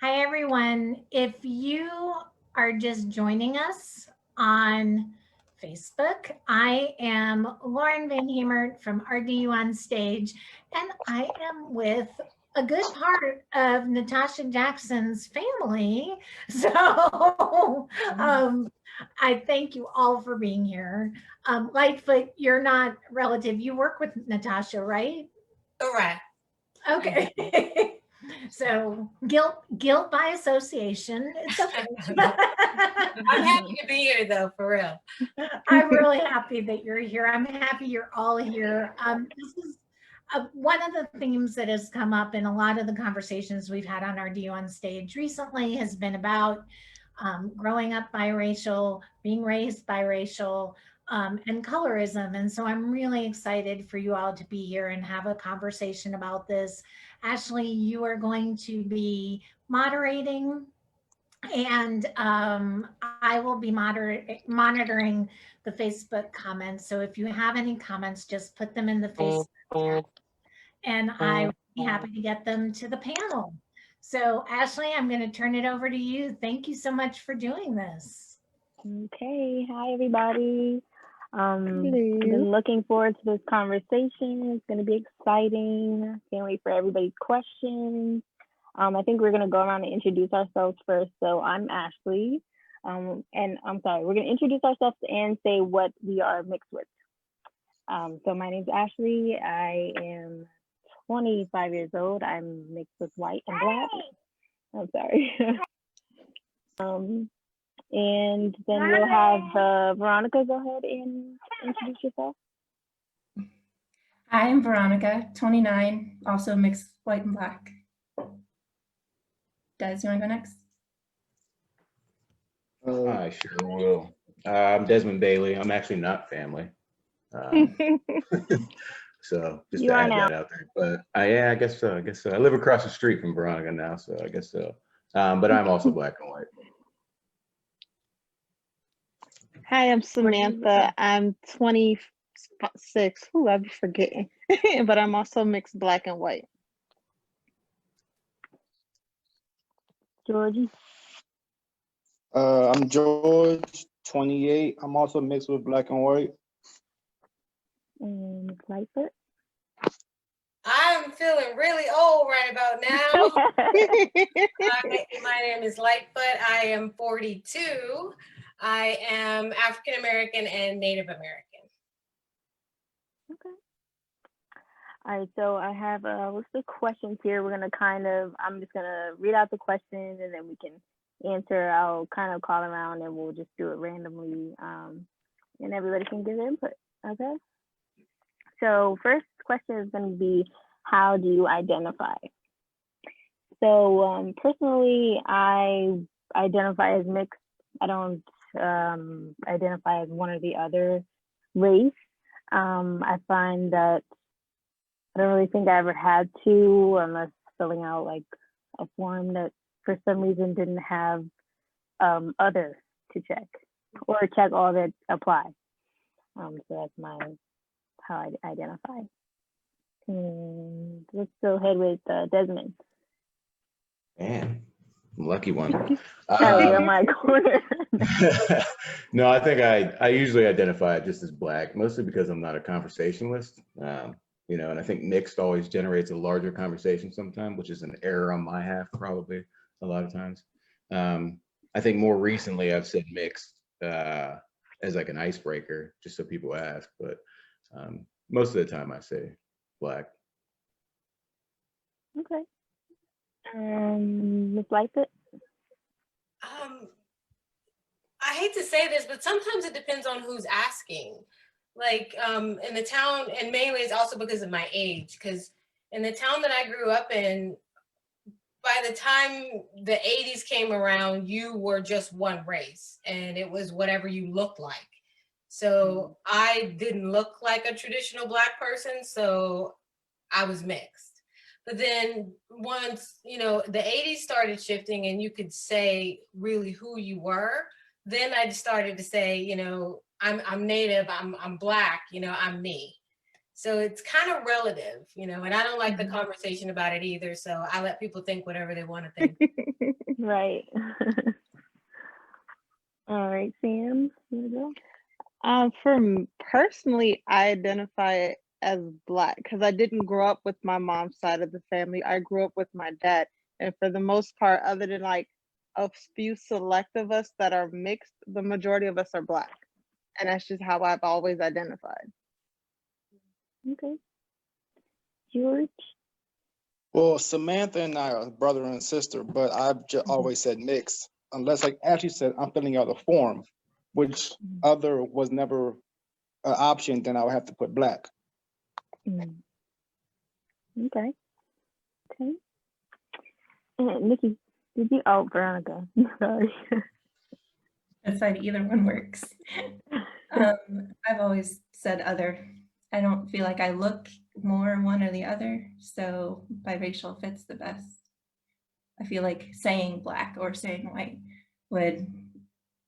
Hi, everyone. If you are just joining us on Facebook, I am Lauren Van Hemert from RDU on Stage, and I am with a good part of Natasha Jackson's family. So I thank you all for being here. Lightfoot, you're not relative. You work with Natasha, right? Correct. I do. Okay. So guilt by association. It's okay. I'm happy to be here though, for real. I'm really happy that you're here. I'm happy you're all here. This is one of the themes that has come up in a lot of the conversations we've had on our DU on Stage recently has been about growing up biracial, being raised biracial, and colorism. And so I'm really excited for you all to be here and have a conversation about this. Ashley, you are going to be moderating, and I will be monitoring the Facebook comments. So if you have any comments, just put them in the Facebook chat, and I will be happy to get them to the panel. So, Ashley, I'm going to turn it over to you. Thank you so much for doing this. Okay, hi everybody. Hello. Been looking forward to this conversation. It's going to be exciting. Can't wait for everybody's questions. I think we're going to go around and introduce ourselves first. So I'm Ashley. And I'm sorry, we're going to introduce ourselves and say what we are mixed with. So my name's Ashley. I am 25 years old. I'm mixed with white and black. I'm sorry. And then we'll have Veronica go ahead and introduce yourself. Hi, I'm Veronica, 29, also mixed white and black. Des, you want to go next? I sure will. I'm Desmond Bailey. I'm actually not family. So just You to are add now. that out there. But yeah, I guess so. I guess so. I live across the street from Veronica now, so I guess so. But I'm also black and white. Hi, I'm Samantha. I'm 26. Ooh, I'll be forgetting. But I'm also mixed black and white. Georgie. I'm George, 28. I'm also mixed with black and white. And Miss Lightfoot. I'm feeling really old right about now. My name is Lightfoot. I am 42. I am African American and Native American. Okay. All right, so I have a list of questions here. We're gonna I'm just gonna read out the questions and then we can answer. I'll kind of call around and we'll just do it randomly, and everybody can give their input. Okay. So first question is going to be, how do you identify? So personally, I identify as mixed. I don't identify as one or the other race. I find that I don't really think I ever had to, unless filling out like a form that for some reason didn't have other to check, or check all that apply. So that's how I identify. Let's go ahead with Desmond. Man, lucky one. You're in my corner. No, I think I usually identify just as black, mostly because I'm not a conversationalist. And I think mixed always generates a larger conversation sometimes, which is an error on my half, probably a lot of times. I think more recently I've said mixed as like an icebreaker, just so people ask, but most of the time I say black. Okay. Miss Lightfoot? I hate to say this, but sometimes it depends on who's asking. Like in the town, and mainly it's also because of my age, because in the town that I grew up in, by the time the 80s came around, you were just one race and it was whatever you looked like. So I didn't look like a traditional black person, so I was mixed. But then once, the 80s started shifting and you could say really who you were, then I started to say, I'm Native, I'm black, I'm me. So it's kind of relative, you know, and I don't like the conversation about it either. So I let people think whatever they want to think. Right. All right, Sam. You wanna Personally, I identify as Black because I didn't grow up with my mom's side of the family. I grew up with my dad. And for the most part, other than like a few select of us that are mixed, the majority of us are Black. And that's just how I've always identified. Okay. George. Well, Samantha and I are brother and sister, but I've just always said mixed, unless like Ashley said, I'm filling out a form, which other was never an option, then I would have to put Black. Mm. Okay. Okay. Nikki, did you? Oh, Veronica. Sorry. That's fine. Either one works. I've always said other. I don't feel like I look more one or the other, so biracial fits the best. I feel like saying Black or saying white would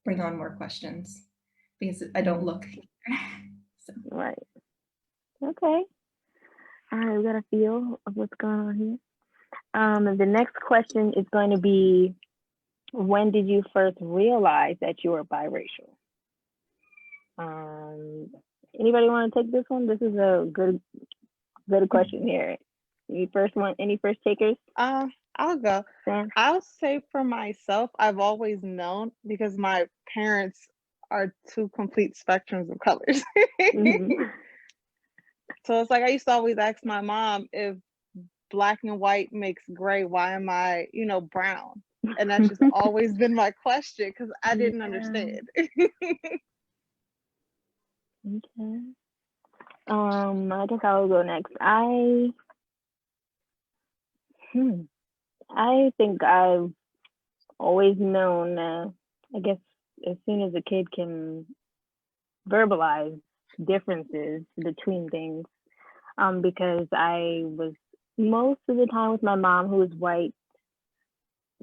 bring on more questions because I don't look. So. Right. Okay. All right, we got a feel of what's going on here. The next question is going to be, when did you first realize that you were biracial? Anybody want to take this one? This is a good question here. Any first takers? I'll go. Sam? I'll say for myself, I've always known because my parents are two complete spectrums of colors. Mhm. So it's like I used to always ask my mom, if Black and white makes gray, why am I, brown? And that's just always been my question because I didn't understand. Okay. I guess I'll go next. I think I've always known, I guess as soon as a kid can verbalize differences between things, because I was most of the time with my mom, who is white,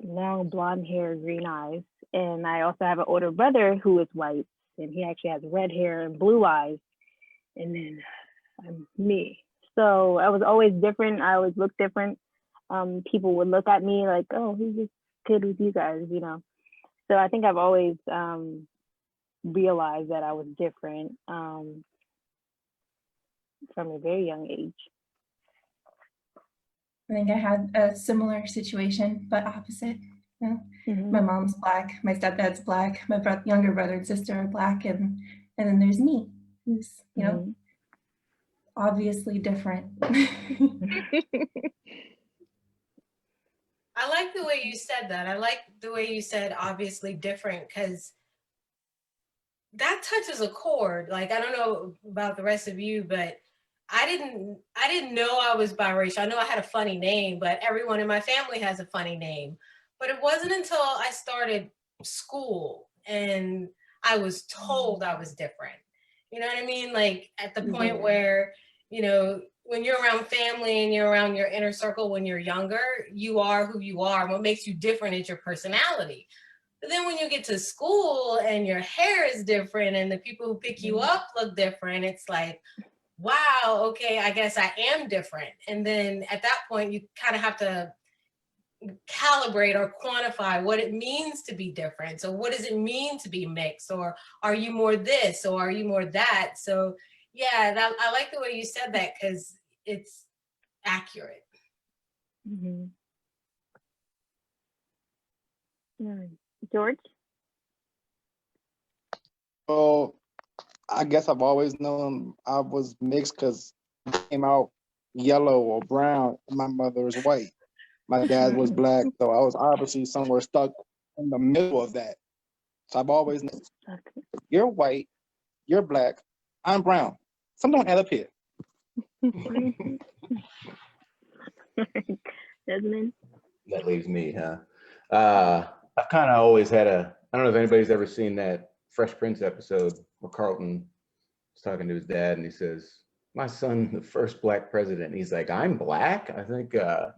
long blonde hair, green eyes. And I also have an older brother who is white, and he actually has red hair and blue eyes. And then I'm me. So I was always different. I always looked different. People would look at me like, oh, who's this kid with you guys, So I think I've always realized that I was different from a very young age. I think I had a similar situation, but opposite. My mom's Black, my stepdad's Black, my younger brother and sister are Black, and then there's me, who's obviously different. I like the way you said that. I like the way you said obviously different, because that touches a chord. Like, I don't know about the rest of you, but I didn't know I was biracial. I know I had a funny name, but everyone in my family has a funny name. But it wasn't until I started school and I was told I was different. You know what I mean? Like, at the point where, when you're around family and you're around your inner circle when you're younger, you are who you are. What makes you different is your personality. But then when you get to school and your hair is different and the people who pick you up look different, it's like, wow, okay, I guess I am different. And then at that point, you kind of have to calibrate or quantify what it means to be different. So what does it mean to be mixed? Or are you more this? Or are you more that? So yeah, I like the way you said that, because it's accurate. George? Well, I guess I've always known I was mixed because I came out yellow or brown. My mother is white. My dad was Black, so I was obviously somewhere stuck in the middle of that. So I've always known, you're white, you're Black, I'm brown. Something don't add up here. Desmond? That leaves me, huh? I've kind of always had I don't know if anybody's ever seen that Fresh Prince episode where Carlton was talking to his dad and he says, my son, the first Black president. And he's like, I'm Black? I think, that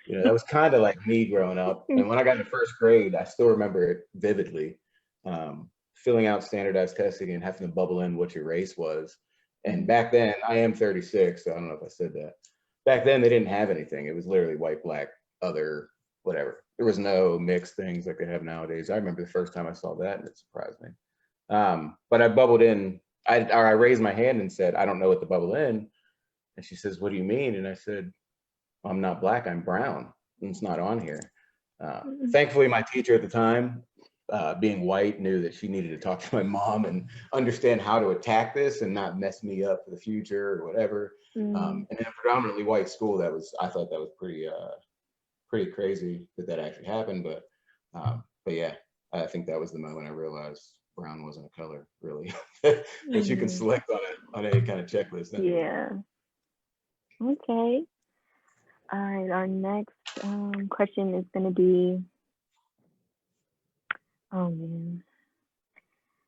was kind of like me growing up. And when I got into first grade, I still remember it vividly, filling out standardized testing and having to bubble in what your race was. And back then, I am 36, so I don't know if I said that. Back then, they didn't have anything. It was literally white, black, other, whatever. There was no mixed things like they have nowadays. I remember the first time I saw that, and it surprised me. But I bubbled in, I raised my hand and said, I don't know what to bubble in. And she says, what do you mean? And I said, I'm not black, I'm brown. And it's not on here. Thankfully, my teacher at the time, being white, knew that she needed to talk to my mom and understand how to attack this and not mess me up for the future or whatever. And in a predominantly white school, I thought that was pretty crazy that actually happened. But yeah, I think that was the moment I realized brown wasn't a color, really, that you can select on any kind of checklist. Anyway. Yeah. Okay. All right. Our next question is going to be, oh man,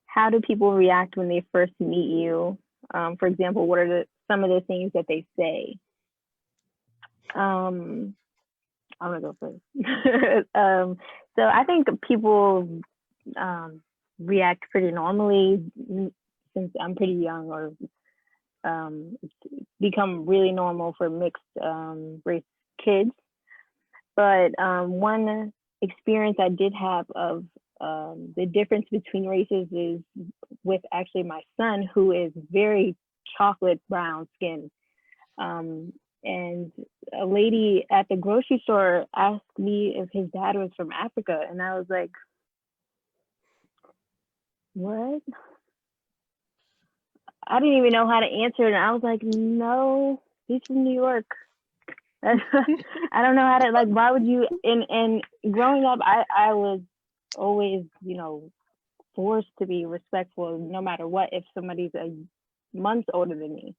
how do people react when they first meet you? For example, what are some of the things that they say? I'm gonna go first. So I think people react pretty normally since I'm pretty young, or become really normal for mixed race kids. But one experience I did have of the difference between races is with actually my son, who is very chocolate brown skin. And a lady at the grocery store asked me if his dad was from Africa. And I was like, what? I didn't even know how to answer it. And I was like, no, he's from New York. I don't know how to, like, why would you, and growing up, I was always, forced to be respectful no matter what, if somebody's a month older than me.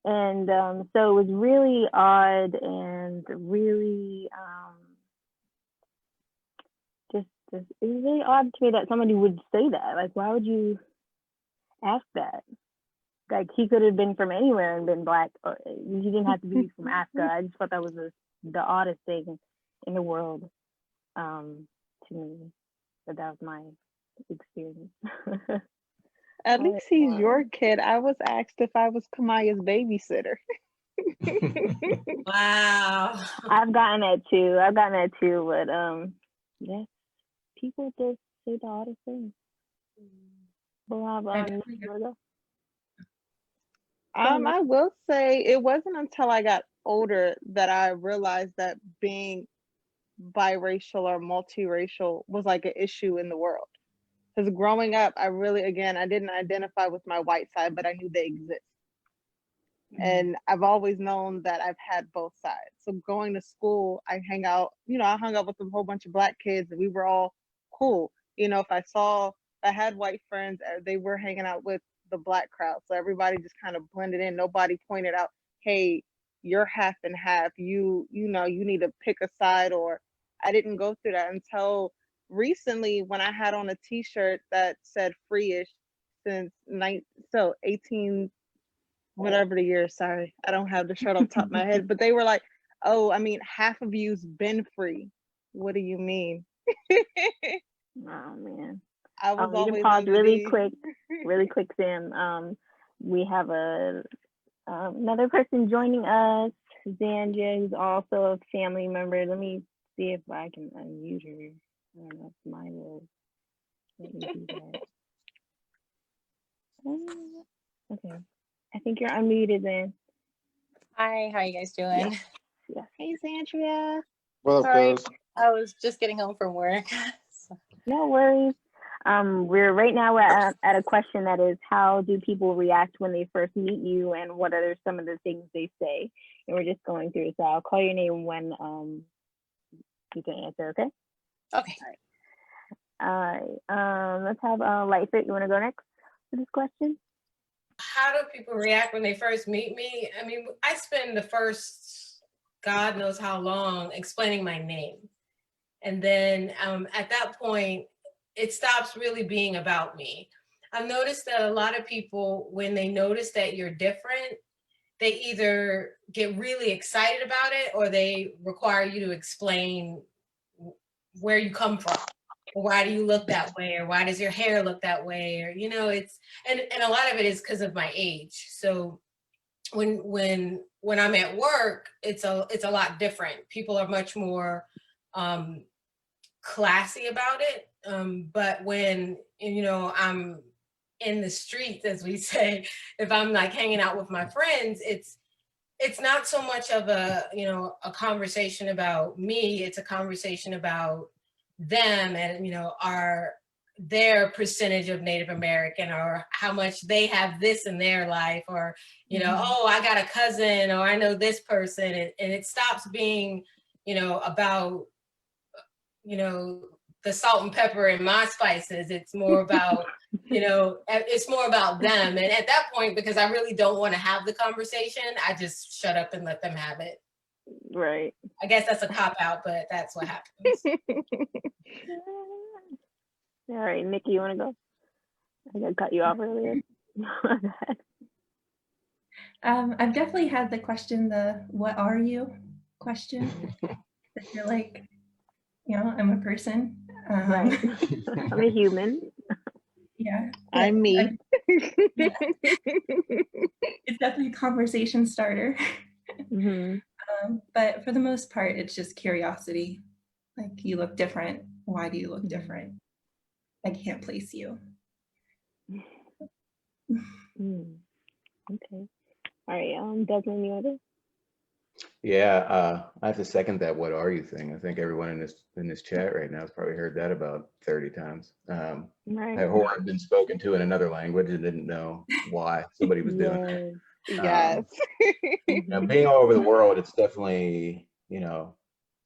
And so it was really odd and really just it was really odd to me that somebody would say that. Like, why would you ask that? Like, he could have been from anywhere and been black, or he didn't have to be from Africa. I just thought that was the oddest thing in the world to me. But that was my experience. At least he's your kid. I was asked if I was Kamaya's babysitter. Wow. I've gotten that too. But yeah, people just say the oddest things. We'll have I will say it wasn't until I got older that I realized that being biracial or multiracial was like an issue in the world. Because growing up, I didn't identify with my white side, but I knew they exist. And I've always known that I've had both sides. So going to school, I hung out with a whole bunch of black kids, and we were all cool. If I had white friends, they were hanging out with the black crowd. So everybody just kind of blended in. Nobody pointed out, hey, you're half and half. You need to pick a side. Or I didn't go through that until recently, when I had on a t-shirt that said free-ish since 18, whatever the year, sorry, I don't have the shirt on top of my head, but they were like, oh, I mean, half of you's been free. What do you mean? Oh man. I was you always can pause really quick, Sam. We have another person joining us, Zandra, who's also a family member. Let me see if I can unmute her. I don't know if mine will let me do that. Okay, I think you're unmuted then. Hi, how you guys doing? Yes. Hey, Zandria. Well, Sorry, cuz I was just getting home from work. No worries. We're at a question that is, how do people react when they first meet you, and what are some of the things they say? And we're just going through. So I'll call your name when you can answer. Okay. Okay. All right. Let's have Lightfoot. You want to go next for this question? How do people react when they first meet me? I mean, I spend the first God knows how long explaining my name. And then at that point, it stops really being about me. I've noticed that a lot of people, when they notice that you're different, they either get really excited about it, or they require you to explain where you come from. why do you look that way, or why does your hair look that way, or it's and a lot of it is because of my age. So when I'm at work, it's a lot different. People are much more classy about it. But when I'm in the streets, as we say, if I'm like hanging out with my friends, it's not so much of a conversation about me. It's a conversation about them and their percentage of Native American, or how much they have this in their life, or oh, I got a cousin, or I know this person, and it stops being about the salt and pepper in my spices. It's more about it's more about them. And at that point, because I really don't want to have the conversation, I just shut up and let them have it. Right. I guess that's a cop out, but that's what happens. All right, Nikki, you want to go? I think I cut you off earlier. I've definitely had the question, the "what are you?" question. I feel like, I'm a person. Right. I'm a human. Yeah. I'm me. Yeah. It's definitely a conversation starter. Mm-hmm. But for the most part, it's just curiosity. Like, you look different. Why do you look different? I can't place you. Okay. All right. Desmond, you want to? Yeah, I have to second that "what are you" thing. I think everyone in this chat right now has probably heard that about 30 times. Right. Or I've been spoken to in another language and didn't know why somebody was doing that. Yes. Being all over the world, it's definitely,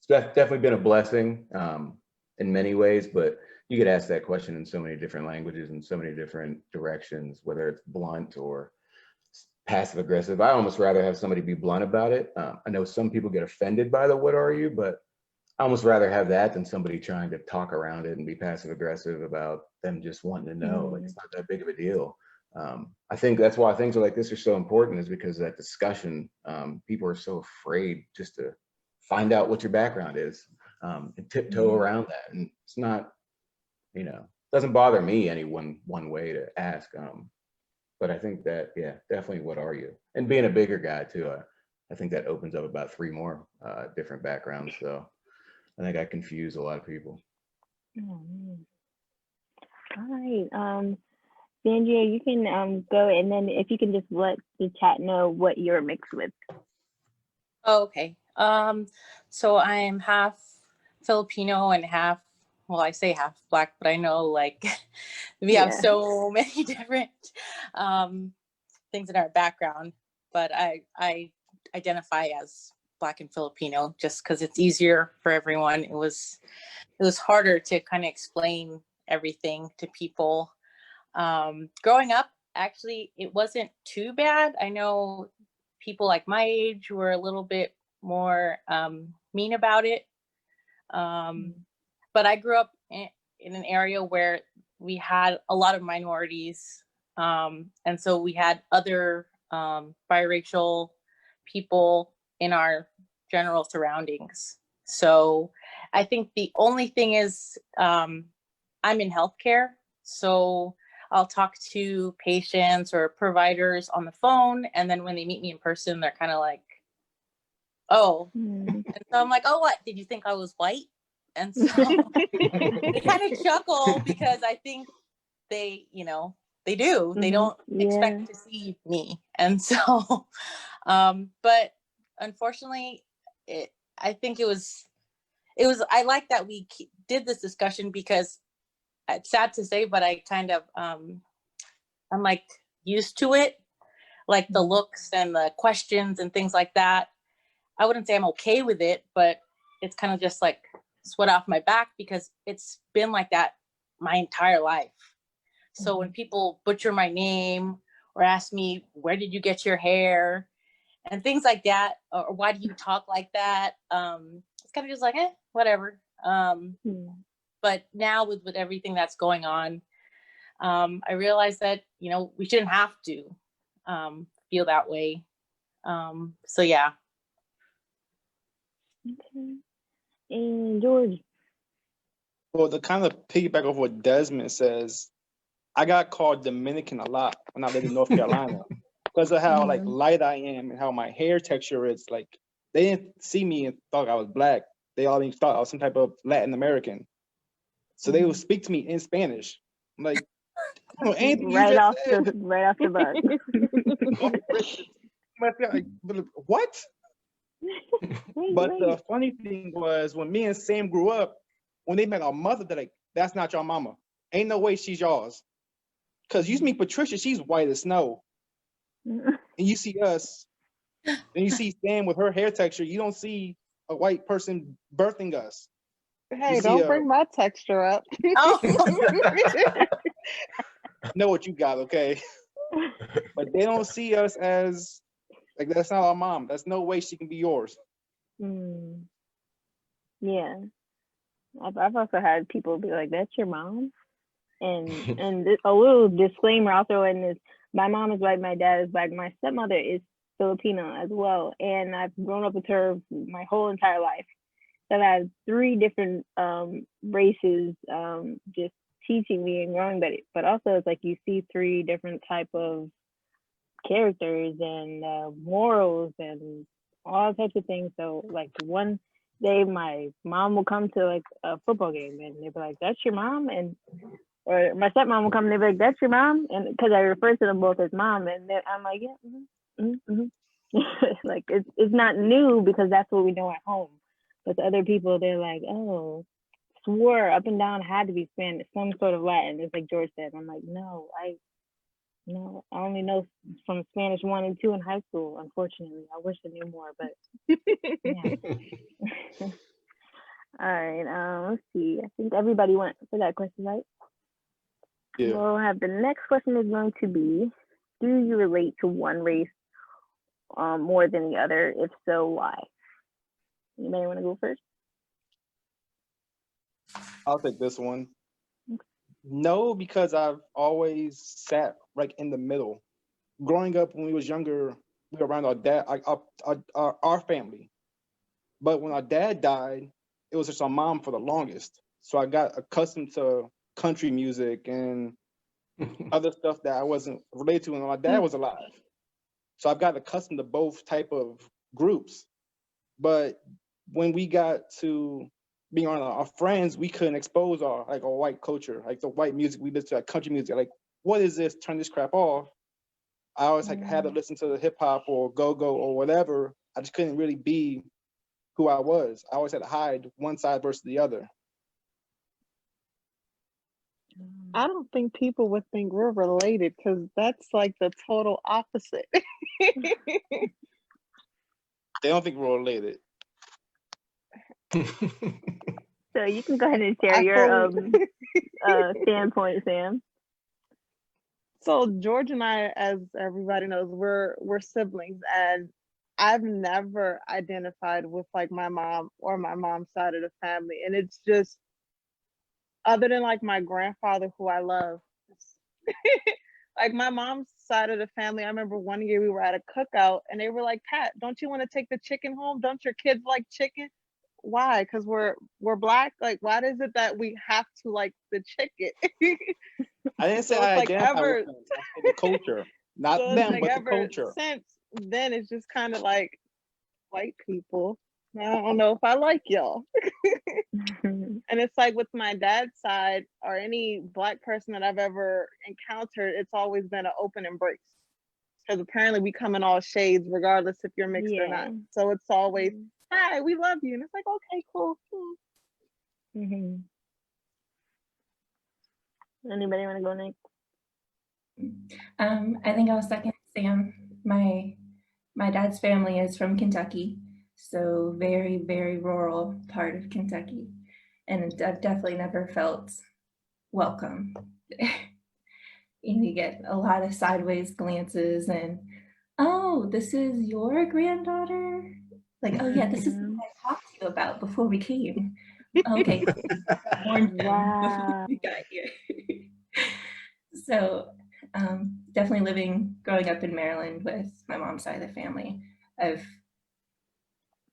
definitely been a blessing in many ways, but you get asked that question in so many different languages and so many different directions, whether it's blunt or passive aggressive. I almost rather have somebody be blunt about it. I know some people get offended by the "what are you," but I almost rather have that than somebody trying to talk around it and be passive aggressive about them just wanting to know. Like, it's not that big of a deal. I think that's why things like this are so important, is because that discussion, people are so afraid just to find out what your background is and tiptoe around that. And it's not, doesn't bother me any one way to ask. But I think that, yeah, definitely "what are you?" And being a bigger guy too, I think that opens up about 3 more different backgrounds. So I think I confuse a lot of people. Oh, man. All right. Sandria, you can go, and then if you can just let the chat know what you're mixed with. Okay. So I'm half Filipino and half, well, I say half Black, but I know like we have so many different things in our background. But I identify as Black and Filipino just because it's easier for everyone. It was harder to kind of explain everything to people. Growing up, actually, it wasn't too bad. I know people like my age were a little bit more mean about it. But I grew up in an area where we had a lot of minorities. And so we had other biracial people in our general surroundings. So I think the only thing is I'm in healthcare. So I'll talk to patients or providers on the phone. And then when they meet me in person, they're kind of like, oh. And so I'm like, oh, what? Did you think I was white? And so they kind of chuckle because I think they, they do. They don't expect to see me. And so, but unfortunately, I think it was, I like that we did this discussion because it's sad to say, but I kind of, I'm like used to it, like the looks and the questions and things like that. I wouldn't say I'm okay with it, but it's kind of just like sweat off my back because it's been like that my entire life. So when people butcher my name or ask me, where did you get your hair and things like that, or why do you talk like that? It's kind of just like, whatever. But now with everything that's going on, I realized that, we shouldn't have to feel that way. So yeah. Okay. And George. Well, to kind of piggyback off what Desmond says, I got called Dominican a lot when I lived in North Carolina because of how like light I am and how my hair texture is. Like they didn't see me and thought I was black. They all thought I was some type of Latin American. So they would speak to me in Spanish. I'm like, I don't know anything you Right just off said. the bus. Like, what? Wait, But wait. the funny thing was when me and Sam grew up, when they met our mother, they're like, that's not your mama. Ain't no way she's yours. Because you meet Patricia, she's white as snow. And you see us, and you see Sam with her hair texture, you don't see a white person birthing us. Hey, see don't bring my texture up. Know what you got, okay? But they don't see us as, like, that's not our mom. That's no way she can be yours. Yeah. I've also had people be like, that's your mom? And a little disclaimer I'll throw in is my mom is white, my dad is black, my stepmother is Filipino as well, and I've grown up with her my whole entire life. So I've had 3 different races just teaching me and growing, but also it's like you see 3 different type of characters and morals and all types of things. So like one day my mom will come to like a football game and they'll be like, that's your mom? Or my stepmom will come and they'll be like, that's your mom? And because I refer to them both as mom, and I'm like, yeah, like it's not new because that's what we know at home. But to other people, they're like, oh, swore up and down had to be Spanish, some sort of Latin. It's like George said. I'm like, no, I only know from Spanish 1 and 2 in high school. Unfortunately, I wish I knew more, but yeah. All right, let's see. I think everybody went for that question, right? Yeah. We'll have the next question is going to be, do you relate to one race more than the other? If so, why? Anybody want to go first? I'll take this one. No, because I've always sat right in the middle. Growing up when we was younger, we were around our dad, our family. But when our dad died, it was just our mom for the longest. So I got accustomed to country music and other stuff that I wasn't related to when my dad was alive. So I've got accustomed to both type of groups. But when we got to being on our friends, we couldn't expose our white culture, like the white music. We listen to like country music. Like, what is this? Turn this crap off. I always had to listen to the hip hop or go-go or whatever. I just couldn't really be who I was. I always had to hide one side versus the other. I don't think people would think we're related because that's like the total opposite. They don't think we're related. So you can go ahead and share your standpoint, Sam. So George and I, as everybody knows, we're siblings, and I've never identified with like my mom or my mom's side of the family, and it's just other than like my grandfather, who I love. Like my mom's side of the family, I remember one year we were at a cookout and they were like, Pat, don't you want to take the chicken home? Don't your kids like chicken? Why? Because we're black. Like, why is it that we have to like the chicken? I didn't say So I it's like identify ever with them. I said the culture, not so it's them, like but the ever culture. since then it's just kind of like white people. I don't know if I like y'all. And it's like with my dad's side or any black person that I've ever encountered, it's always been an open embrace. Because apparently we come in all shades, regardless if you're mixed or not. So it's always, hi, we love you. And it's like, okay, cool. Anybody want to go next? I think I'll second Sam. My dad's family is from Kentucky, so very, very rural part of Kentucky. And I've definitely never felt welcome. You get a lot of sideways glances and, oh, this is your granddaughter? Like, oh yeah, this is what I talked to you about before we came. Okay. Wow. We got here. So definitely growing up in Maryland with my mom's side of the family, I'm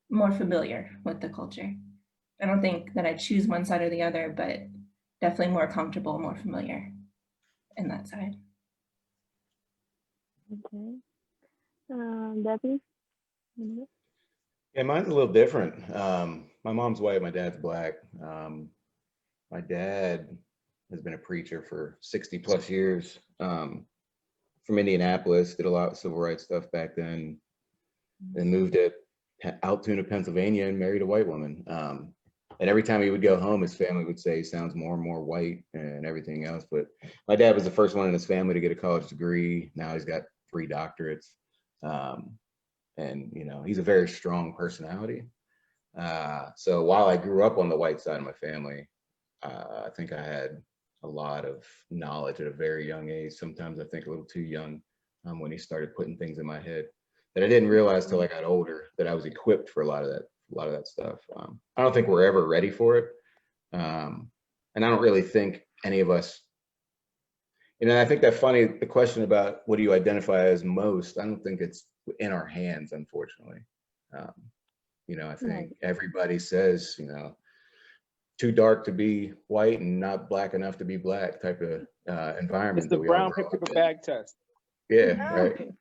more familiar with the culture. I don't think that I choose one side or the other, but definitely more comfortable, more familiar in that side. Okay. Debbie? Mhm. Yeah, mine's a little different. My mom's white, my dad's black. My dad has been a preacher for 60 plus years. From Indianapolis, did a lot of civil rights stuff back then, then moved to Altoona, Pennsylvania, and married a white woman. And every time he would go home, his family would say he sounds more and more white and everything else. But my dad was the first one in his family to get a college degree. Now he's got 3 doctorates. And, you know, he's a very strong personality. So while I grew up on the white side of my family, I think I had a lot of knowledge at a very young age. Sometimes I think a little too young when he started putting things in my head that I didn't realize till I got older that I was equipped for a lot of that stuff. I don't think we're ever ready for it. And I don't really think any of us, you know, I think that funny, the question about what do you identify as most, I don't think it's in our hands, unfortunately. You know, I think everybody says, you know, too dark to be white and not black enough to be black type of environment. It's the that we all brown grow up paper in. bag test. Yeah, right.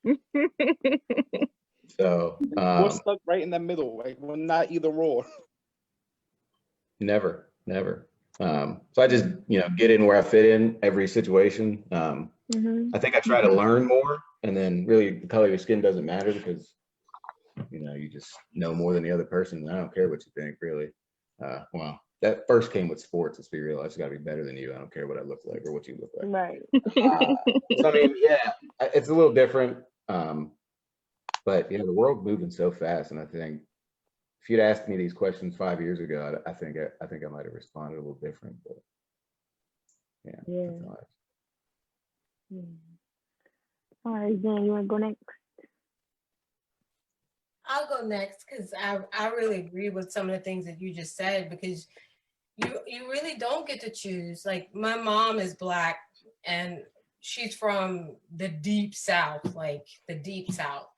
So We're stuck right in the middle. Like we're not either or. never. So I just, you know, get in where I fit in every situation. I think I try to learn more, and then really the color of your skin doesn't matter because, you know, you just know more than the other person. And I don't care what you think, really. Well, that first came with sports. Let's be real. I just got to be better than you. I don't care what I look like or what you look like. Right. So I mean, yeah, it's a little different. But you know, the world's moving so fast, and I think if you'd asked me these questions 5 years ago, I think I might have responded a little different. But yeah. That's all Yeah. All right, Jen, you want to go next? I'll go next because I really agree with some of the things that you just said, because you really don't get to choose. Like my mom is black and she's from the deep South, like the deep South.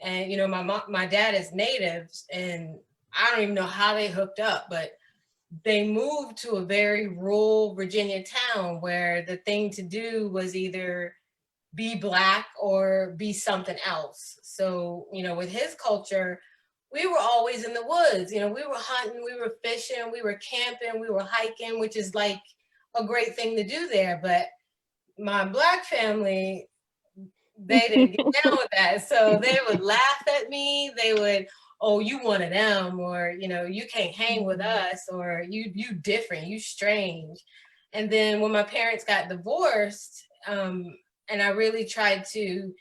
And you know, my dad is native, and I don't even know how they hooked up, but they moved to a very rural Virginia town where the thing to do was either be black or be something else. So, you know, with his culture, we were always in the woods. You know, we were hunting, we were fishing, we were camping, we were hiking, which is like a great thing to do there. But my black family, they didn't get down with that. So they would laugh at me. They would, oh, you one of them, or, you know, you can't hang with us, or you different, you strange. And then when my parents got divorced, and I really tried to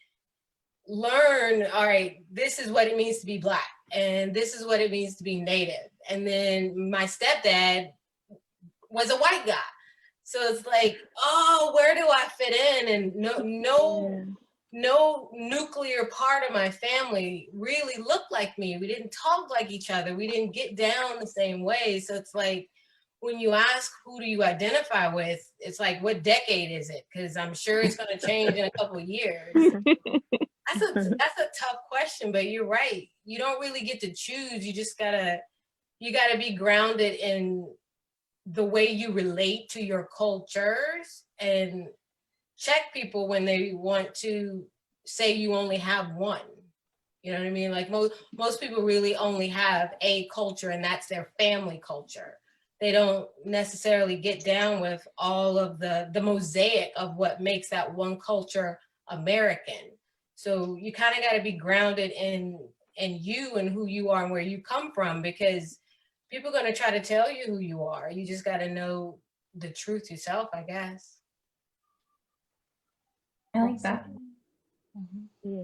learn, all right, this is what it means to be black, and this is what it means to be native. And then my stepdad was a white guy. So it's like, oh, where do I fit in? And no nuclear part of my family really looked like me. We didn't talk like each other. We didn't get down the same way. So it's like, when you ask who do you identify with, it's like, what decade is it? Because I'm sure it's going to change in a couple of years. That's a tough question, but you're right. You don't really get to choose. You just gotta be grounded in the way you relate to your cultures, and check people when they want to say you only have one. You know what I mean? Like most people really only have a culture, and that's their family culture. They don't necessarily get down with all of the mosaic of what makes that one culture American. So you kind of got to be grounded in you and who you are and where you come from, because people are going to try to tell you who you are. You just got to know the truth yourself, I guess. I like that. Yeah.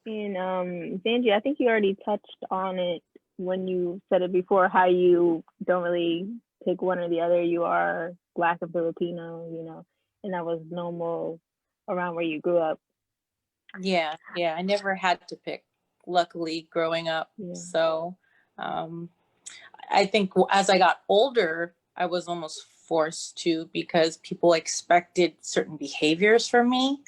And Zanji, I think you already touched on it when you said it before, how you don't really pick one or the other. You are Black and Filipino, you know, and that was normal around where you grew up. Yeah, I never had to pick, luckily, growing up. Yeah. So I think as I got older, I was almost forced to, because people expected certain behaviors from me.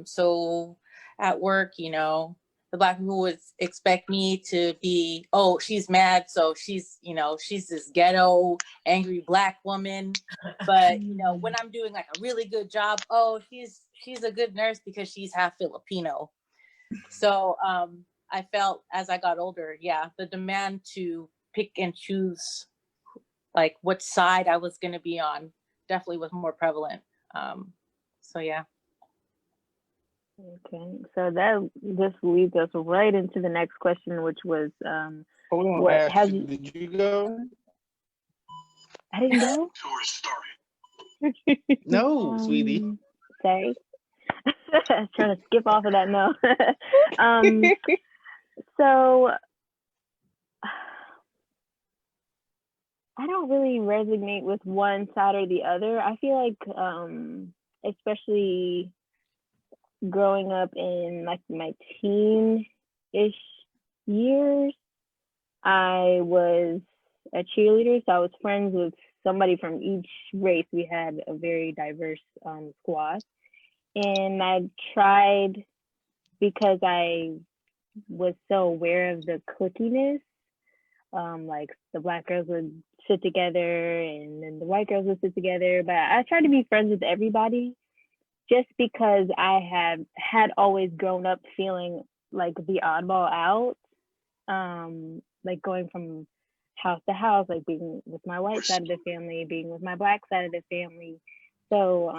So at work, you know, the Black people would expect me to be, oh, she's mad, so she's, you know, she's this ghetto, angry Black woman. But, you know, when I'm doing like a really good job, oh, she's a good nurse because she's half Filipino. So I felt as I got older, yeah, the demand to pick and choose like what side I was going to be on definitely was more prevalent. So yeah. Okay, so that just leads us right into the next question, which was, Hold on, what Ash, have you? did you go? I didn't go. No, sweetie. Sorry, trying to skip off of that. No. So I don't really resonate with one side or the other. I feel like, especially growing up in like my teen-ish years, I was a cheerleader, so I was friends with somebody from each race. We had a very diverse squad, and I tried, because I was so aware of the cliquiness. Like the Black girls would sit together and then the white girls would sit together, but I tried to be friends with everybody, just because I had always grown up feeling like the oddball out, like going from house to house, like being with my white side of the family, being with my Black side of the family. So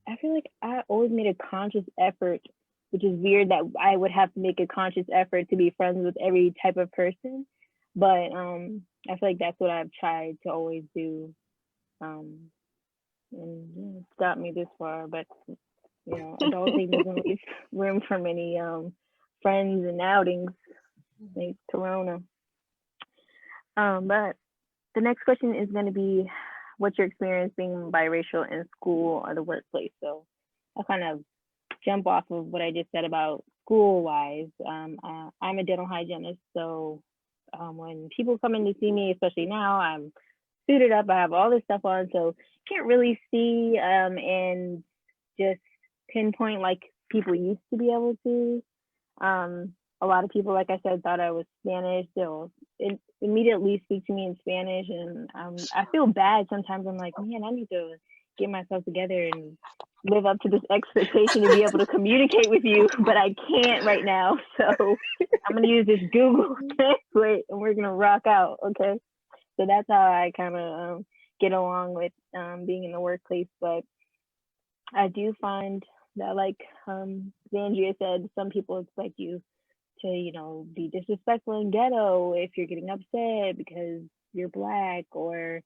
I feel like I always made a conscious effort, which is weird that I would have to make a conscious effort to be friends with every type of person. But I feel like that's what I've tried to always do. And yeah, it's got me this far, but you know, adulting doesn't leave room for many friends and outings like Corona. But the next question is going to be, what's your experience being biracial in school or the workplace? So I'll kind of jump off of what I just said about school-wise. I'm a dental hygienist, so when people come in to see me, especially now, I'm suited up, I have all this stuff on, so can't really see and just pinpoint like people used to be able to. A lot of people, like I said, thought I was Spanish. They'll immediately speak to me in Spanish, and I feel bad sometimes. I'm like, man, I need to get myself together and live up to this expectation to be able to communicate with you, but I can't right now. So I'm gonna use this Google Translate, and we're gonna rock out, okay? So that's how I kind of get along with being in the workplace. But I do find that, like Zandria said, some people expect you to, you know, be disrespectful and ghetto if you're getting upset because you're Black, or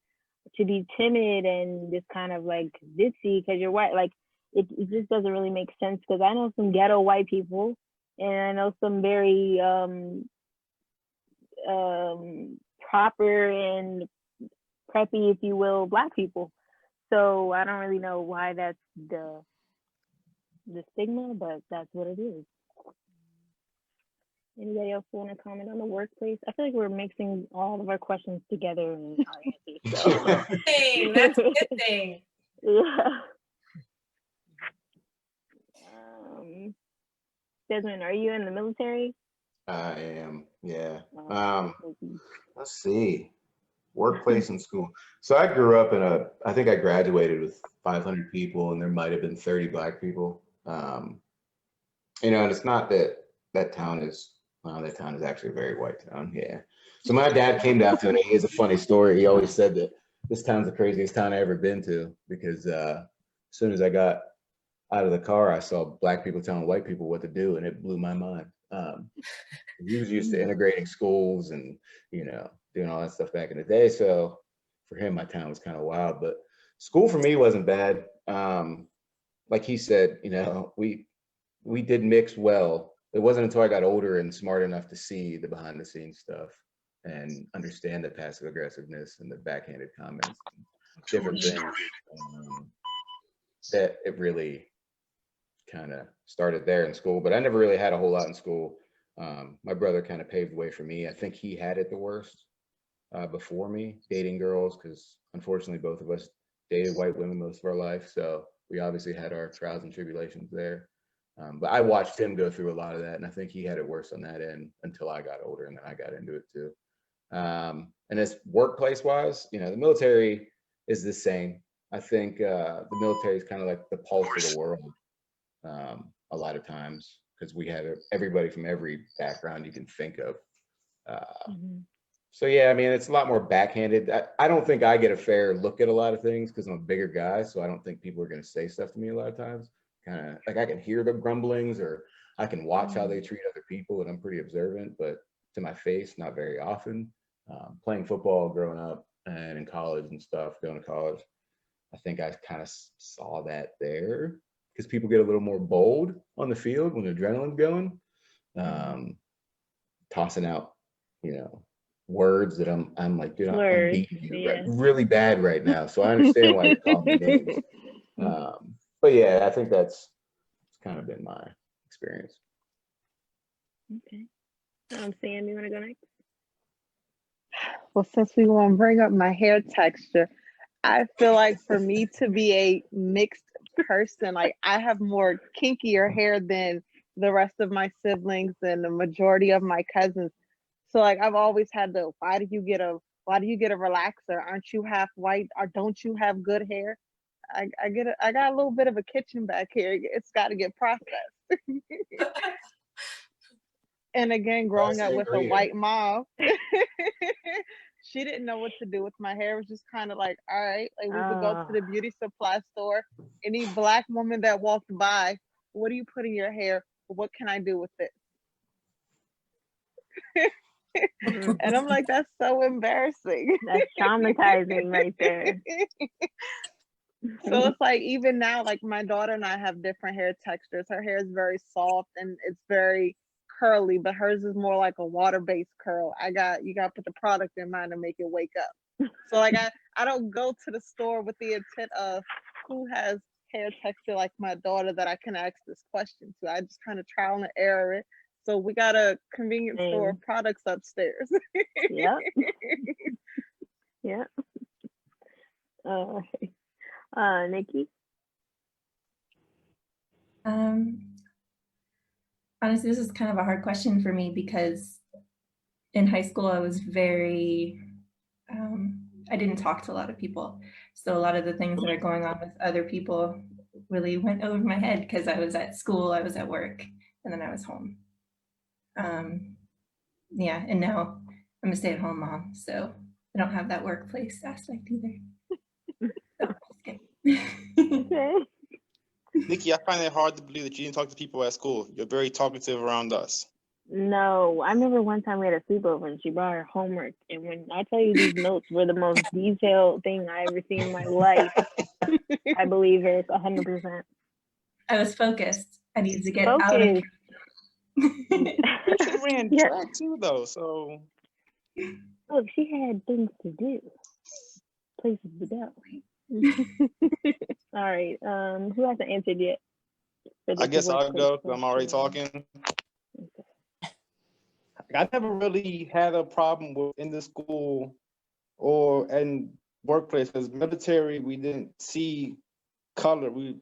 to be timid and just kind of like ditzy because you're white. Like it just doesn't really make sense, because I know some ghetto white people, and I know some very proper and preppy, if you will, Black people. So I don't really know why that's the stigma, but that's what it is. Anybody else want to comment on the workplace? I feel like we're mixing all of our questions together in our answers. So. That's a good thing. Yeah. Desmond, are you in the military? I am, yeah. Okay. Let's see, workplace and school. So I grew up in I think I graduated with 500 people, and there might have been 30 Black people. You know, and it's not that town is, well, that town is actually a very white town, yeah. So my dad came down to it, and he has a funny story. He always said that this town's the craziest town I ever been to, because as soon as I got out of the car, I saw Black people telling white people what to do, and it blew my mind. He was used to integrating schools and, you know, doing all that stuff back in the day. So for him, my town was kind of wild, but school for me wasn't bad. Like he said, you know, we did mix well. It wasn't until I got older and smart enough to see the behind the scenes stuff and understand the passive aggressiveness and the backhanded comments, and different things, that it really kind of started there in school. But I never really had a whole lot in school. My brother kind of paved the way for me. I think he had it the worst before me, dating girls, because unfortunately both of us dated white women most of our life. So we obviously had our trials and tribulations there. But I watched him go through a lot of that, and I think he had it worse on that end until I got older, and then I got into it too. And as workplace wise, you know, the military is the same. I think the military is kind of like the pulse of the world a lot of times, because we have everybody from every background you can think of. So yeah, I mean, it's a lot more backhanded. I don't think I get a fair look at a lot of things because I'm a bigger guy, so I don't think people are going to say stuff to me a lot of times. Kind of like I can hear the grumblings, or I can watch how they treat other people, and I'm pretty observant, but to my face, not very often. Playing football growing up and in college and stuff, going to college, I think I kind of saw that there because people get a little more bold on the field when the adrenaline's going, tossing out, you know, words that I'm like, dude, I'm beating you really bad right now. So I understand why you're calling me names. But yeah, I think that's kind of been my experience. Okay. Sam, you want to go next? Well, since we want to bring up my hair texture, I feel like for me to be a mixed person, like I have more kinkier hair than the rest of my siblings and the majority of my cousins. So like I've always had the why do you get a relaxer? Aren't you half white, or don't you have good hair? I got a little bit of a kitchen back here. It's got to get processed. And again, growing up with a white mom, she didn't know what to do with my hair. It was just kind of like, all right, like we would go to the beauty supply store. Any Black woman that walked by, what do you put in your hair? What can I do with it? And I'm like, that's so embarrassing. That's traumatizing right there. So it's like, even now, like my daughter and I have different hair textures. Her hair is very soft and it's very curly, but hers is more like a water-based curl. You got to put the product in mind to make it wake up. So like I don't go to the store with the intent of who has hair texture like my daughter that I can ask this question to. I just kind of trial and error it. So we got a convenience store of products upstairs. Yep. Yep. Nikki? Honestly, this is kind of a hard question for me because in high school I was very, I didn't talk to a lot of people. So a lot of the things that are going on with other people really went over my head because I was at school, I was at work, and then I was home. Yeah, and now I'm a stay-at-home mom, so I don't have that workplace aspect either. So, just kidding. Nikki, I find it hard to believe that you didn't talk to people at school. You're very talkative around us. No, I remember one time we had a sleepover and she brought her homework. And when I tell you these notes were the most detailed thing I ever seen in my life, I believe it's 100%. I was focused. I needed to get out of. She ran track too, though. So look, she had things to do, places to go. All right. Who hasn't answered yet? I guess I'll go because I'm already talking. Okay. I never really had a problem with in the school or in workplace because military, we didn't see color. We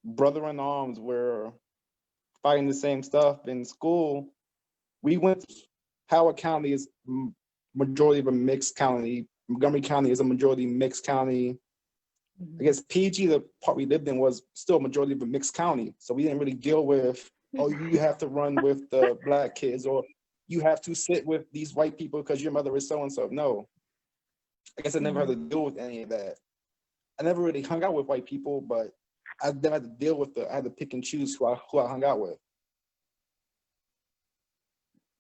brother in arms were fighting the same stuff. In school, we went, Howard County is majority of a mixed county. Montgomery County is a majority mixed county. I guess PG, the part we lived in, was still a majority of a mixed county. So we didn't really deal with, oh, you have to run with the Black kids, or you have to sit with these white people because your mother is so-and-so. No. I guess I never had to deal with any of that. I never really hung out with white people, but I never had to deal with I had to pick and choose who I hung out with.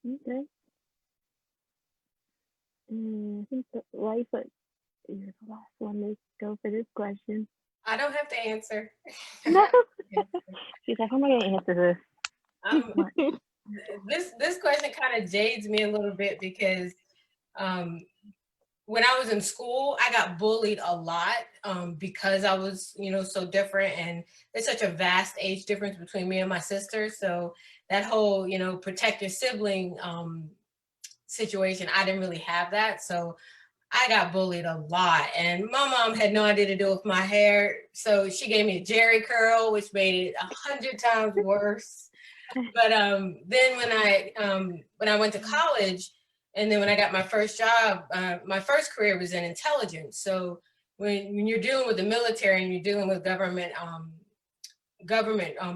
Okay. I think that Liza is the last one to go for this question. I don't have to answer. No. She's like, how am I going to answer this? This question kind of jades me a little bit because when I was in school, I got bullied a lot because I was, so different, and there's such a vast age difference between me and my sister. So that whole, protect your sibling situation, I didn't really have that. So I got bullied a lot, and my mom had no idea to do with my hair, so she gave me a Jerry curl, which made it 100 times worse. But then when I went to college, and then when I got my first job, my first career was in intelligence. So when you're dealing with the military and you're dealing with government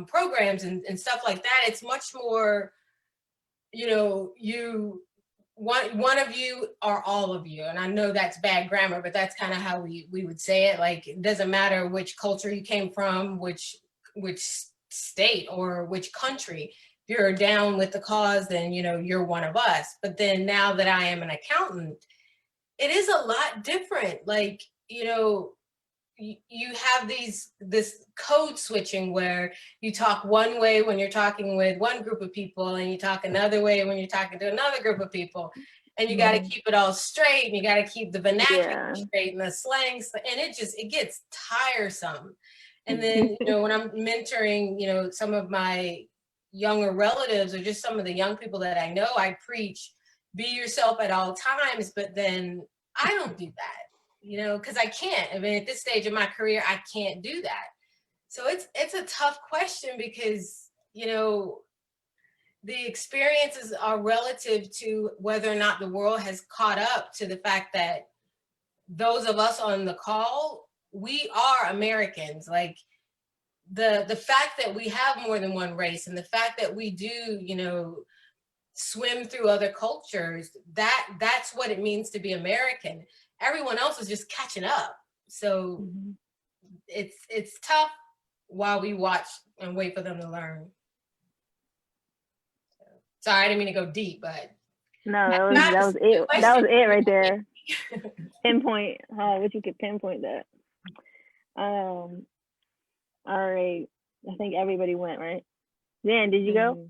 programs and stuff like that, it's much more, you know, one of you or all of you. And I know that's bad grammar, but that's kind of how we would say it. Like, it doesn't matter which culture you came from, which state or which country. If you're down with the cause, then, you know, you're one of us. But then now that I am an accountant, it is a lot different. Like, you know, you have this code switching where you talk one way when you're talking with one group of people, and you talk another way when you're talking to another group of people, and you got to keep it all straight, and you got to keep the vernacular straight and the slangs, and it gets tiresome. And then, you know, when I'm mentoring, you know, some of my younger relatives or just some of the young people that I know, I preach, be yourself at all times, but then I don't do that. You know, because I can't. I mean, at this stage of my career, I can't do that. So it's a tough question because, you know, the experiences are relative to whether or not the world has caught up to the fact that those of us on the call, we are Americans. Like, the fact that we have more than one race, and the fact that we do, you know, swim through other cultures, that's what it means to be American. Everyone else is just catching up. So it's tough while we watch and wait for them to learn. Sorry, I didn't mean to go deep, but no, that was it. That was it right there. Pinpoint. Wish you could pinpoint that. All right. I think everybody went, right? Dan, did you go?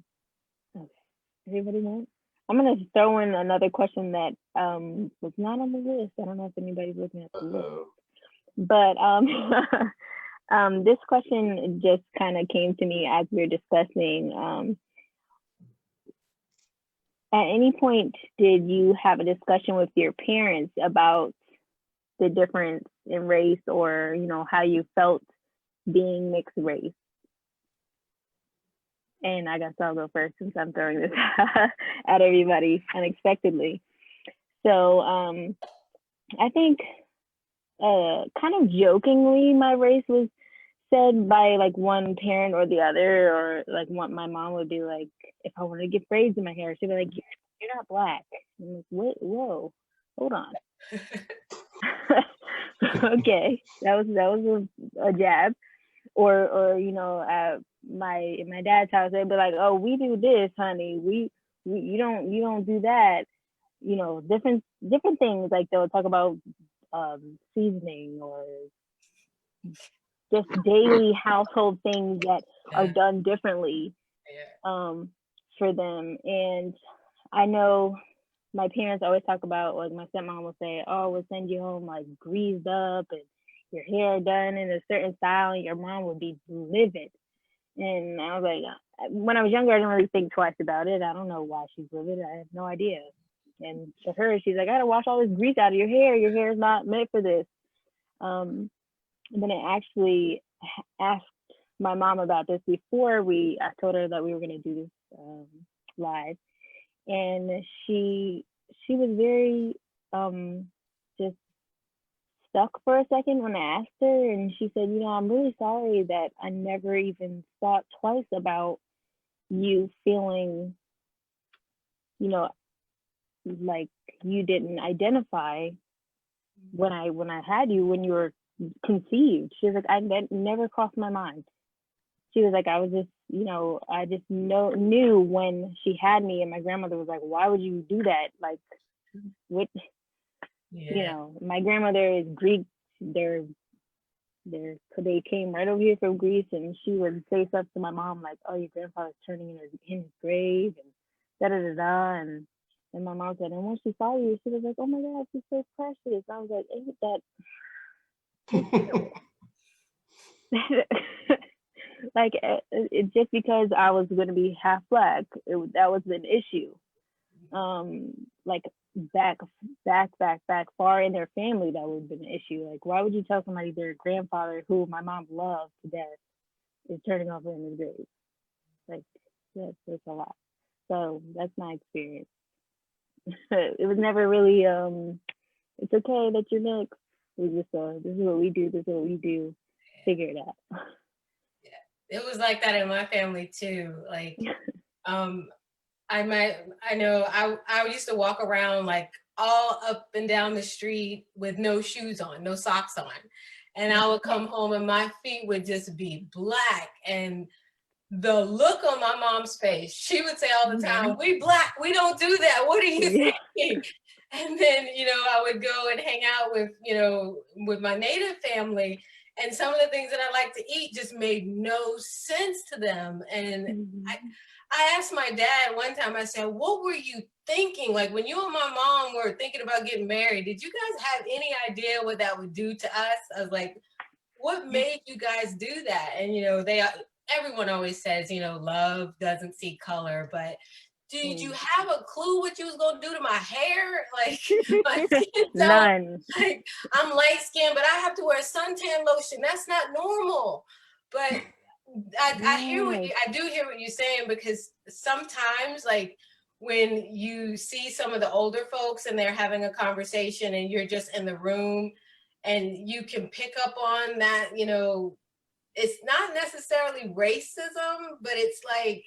Okay. Everybody went. I'm gonna throw in another question that was not on the list. I don't know if anybody's looking at the list, but this question just kind of came to me as we were discussing. At any point, did you have a discussion with your parents about the difference in race, or, you know, how you felt being mixed race? And I guess I'll go first since I'm throwing this at everybody unexpectedly. So I think kind of jokingly, my race was said by like one parent or the other, or like my mom would be like, if I wanted to get braids in my hair, she'd be like, you're not black. I'm like, what? Whoa, hold on. Okay, that was a jab. Or you know, in my dad's house, they'd be like, oh, we do this, honey. We you don't do that. You know, different things, like they'll talk about seasoning or just daily household things that are done differently for them. And I know my parents always talk about, like my stepmom will say, oh, we'll send you home like greased up and your hair done in a certain style, and your mom would be livid. And I was like, when I was younger, I didn't really think twice about it. I don't know why she's livid. I have no idea. And to her, she's like, I gotta wash all this grease out of your hair. Your hair is not meant for this. And then I actually asked my mom about this before I told her that we were gonna do this live. And she was very just stuck for a second when I asked her, and she said, you know, I'm really sorry that I never even thought twice about you feeling, you know, like you didn't identify when I had you when you were conceived. She was like, that never crossed my mind. She was like, I was just, you know, I just knew when she had me, and my grandmother was like, why would you do that? Like, what? Yeah. You know, my grandmother is Greek. They came right over here from Greece, and she would say stuff to my mom like, "Oh, your grandfather's turning in his grave," and da da da da. And my mom said, and when she saw you, she was like, "Oh my God, she's so precious." I was like, "Ain't that?" Like, it just because I was going to be half black, that was an issue. Like, back far in their family, that would have been an issue. Like, why would you tell somebody their grandfather, who my mom loved to death, is turning over in his grave? Like, that's a lot. So that's my experience. It was never really it's okay that you're mixed. It was just this is what we do, figure it out. It was like that in my family too. Like, I used to walk around like all up and down the street with no shoes on, no socks on. And I would come home and my feet would just be black. And the look on my mom's face, she would say all the time, "We Black, we don't do that. What are you thinking?" And then, I would go and hang out with my Native family. And some of the things that I like to eat just made no sense to them. And I asked my dad one time, I said, "What were you thinking? Like, when you and my mom were thinking about getting married, did you guys have any idea what that would do to us?" I was like, "What made you guys do that?" And, everyone always says, love doesn't see color, but did you have a clue what you was going to do to my hair? Like, my skin tone, None. like, I'm light skinned, but I have to wear suntan lotion. That's not normal. But I do hear what you're saying, because sometimes, like, when you see some of the older folks and they're having a conversation and you're just in the room and you can pick up on that, it's not necessarily racism, but it's like,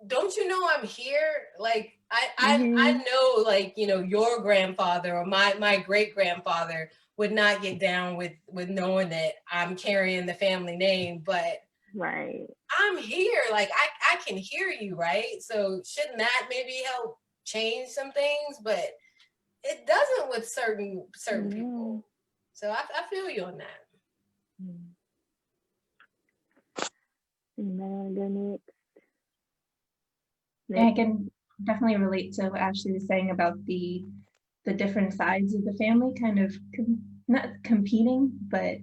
don't you know I'm here? Like, I know, like, your grandfather or my great grandfather would not get down with knowing that I'm carrying the family name, but right, I'm here. Like, I can hear you, right? So shouldn't that maybe help change some things? But it doesn't with certain people. So I feel you on that. Yeah, I can definitely relate to what Ashley was saying about the different sides of the family, kind of not competing, but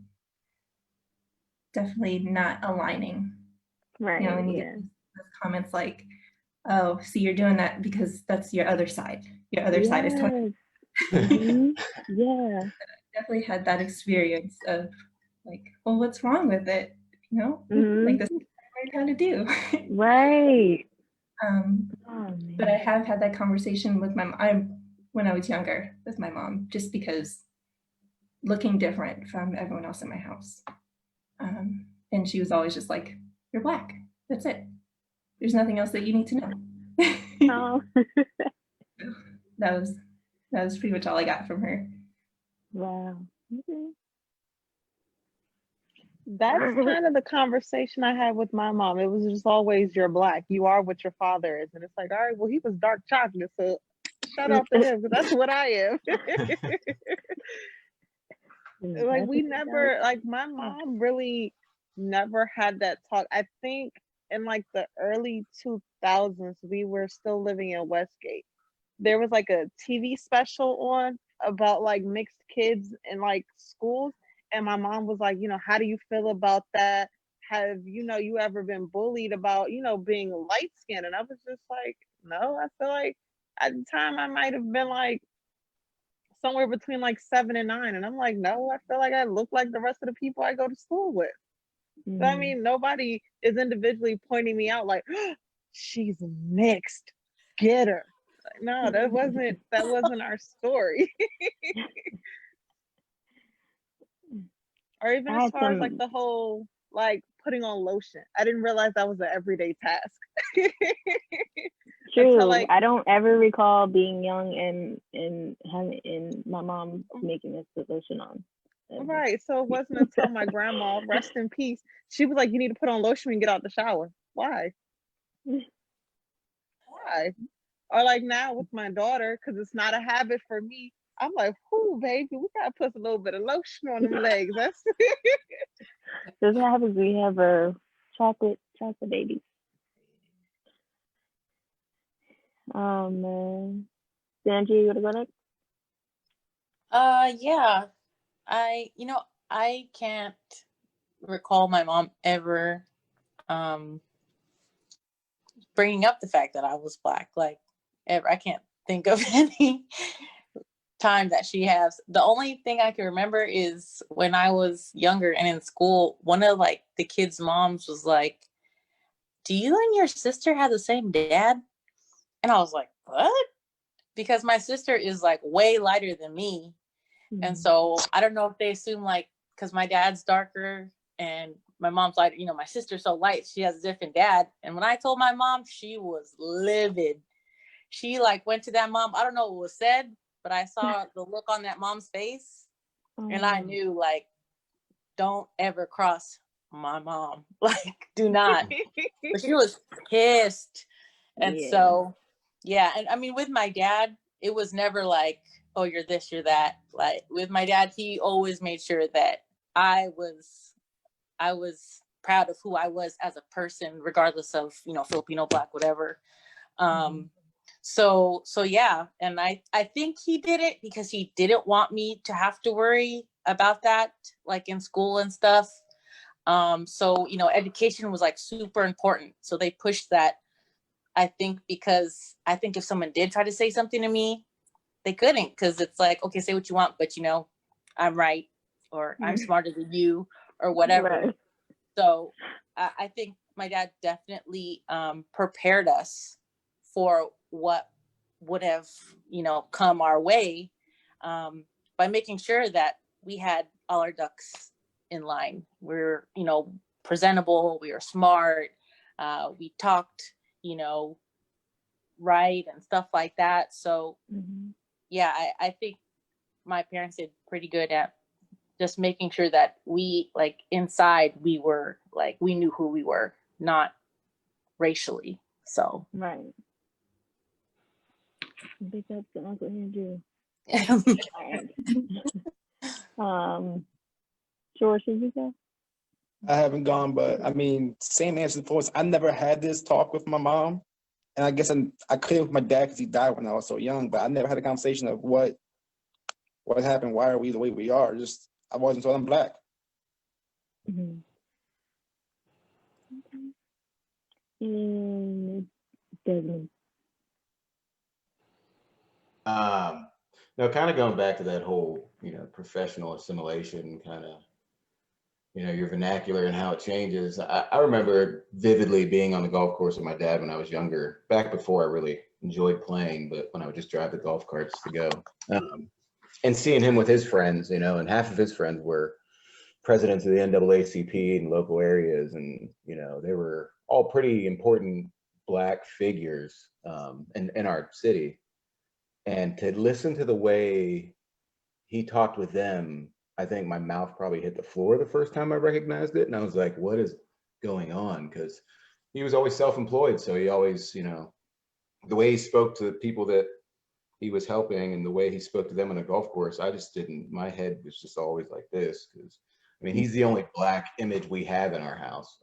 definitely not aligning. Right. When you get those comments like, "Oh, see, you're doing that because that's your other side. Your other side is totally." Yeah. Definitely had that experience of like, well, what's wrong with it? Like, this is what I learned how to do. Right. But I have had that conversation with my mom when I was younger with my mom, just because looking different from everyone else in my house. And she was always just like, "You're Black. That's it. There's nothing else that you need to know." That was pretty much all I got from her. Wow. That's kind of the conversation I had with my mom. It was just always, "You're Black. You are what your father is." And it's like, all right, well, he was dark chocolate, so shout out to him, because that's what I am. Like, we never, like, my mom really never had that talk. I think in like the early 2000s, we were still living in Westgate. There was like a TV special on about like mixed kids in like schools. And my mom was like, "How do you feel about that? Have you ever been bullied about, being light skinned?" And I was just like, no, I feel like at the time I might have been like somewhere between like 7 and 9. And I'm like, no, I feel like I look like the rest of the people I go to school with. So I mean, nobody is individually pointing me out like, "Oh, she's mixed. Get her." Like, no, that wasn't our story. Or even as far as like the whole like putting on lotion. I didn't realize that was an everyday task. True. Until, like, I don't ever recall being young and my mom making us put lotion on. Right. So it wasn't until my grandma, rest in peace, she was like, "You need to put on lotion and get out the shower." Why? Why? Or like now with my daughter, because it's not a habit for me. I'm like, "Whoo, baby, we gotta put a little bit of lotion on them legs." That's That's what happens. We have a chocolate baby. Sanji, you wanna go next? Yeah. I can't recall my mom ever bringing up the fact that I was Black. Like, ever. I can't think of any time that she has. The only thing I can remember is when I was younger and in school, one of like the kids' moms was like, "Do you and your sister have the same dad?" And I was like, "What?" Because my sister is like way lighter than me. And so I don't know if they assume like, because my dad's darker and my mom's lighter, you know, my sister's so light, she has a different dad. And when I told my mom, she was livid. She like went to that mom. I don't know what was said, but I saw the look on that mom's face and I knew like, don't ever cross my mom. Like, do not. But she was pissed. And so, yeah. And I mean, with my dad, it was never like, oh, you're this, you're that. Like with my dad, he always made sure that I was proud of who I was as a person, regardless of, you know, Filipino, Black, whatever. So yeah. And I think he did it because he didn't want me to have to worry about that, like in school and stuff. So, you know, education was like super important. So they pushed that, I think, because I think if someone did try to say something to me, they couldn't, because it's like, okay, say what you want, but you know, I'm right, or I'm smarter than you, or whatever. Right. So I think my dad definitely prepared us for what would have, you know, come our way, by making sure that we had all our ducks in line. We're, you know, presentable, we were smart, we talked, you know, right and stuff like that. So yeah, I think my parents did pretty good at just making sure that we, like, inside we were like, we knew who we were, not racially. So Right. Big up to Uncle Andrew. George, did you go? I haven't gone, but I mean, same answer for us. I never had this talk with my mom. And I guess I cleared with my dad because he died when I was so young, but I never had a conversation of what happened, why are we the way we are. Just I wasn't told I'm Black. Desmond. No, kind of going back to that whole, you know, professional assimilation, kind of, you know, your vernacular and how it changes. I remember vividly being on the golf course with my dad when I was younger, back before I really enjoyed playing, but when I would just drive the golf carts to go, and seeing him with his friends, you know, and half of his friends were presidents of the NAACP in local areas. And, you know, they were all pretty important Black figures in our city. And to listen to the way he talked with them, I think my mouth probably hit the floor the first time I recognized it. And I was like, what is going on? Because he was always self-employed. So he always, you know, the way he spoke to the people that he was helping and the way he spoke to them on a golf course, I just didn't, my head was just always like this. Because, I mean, he's the only Black image we have in our house.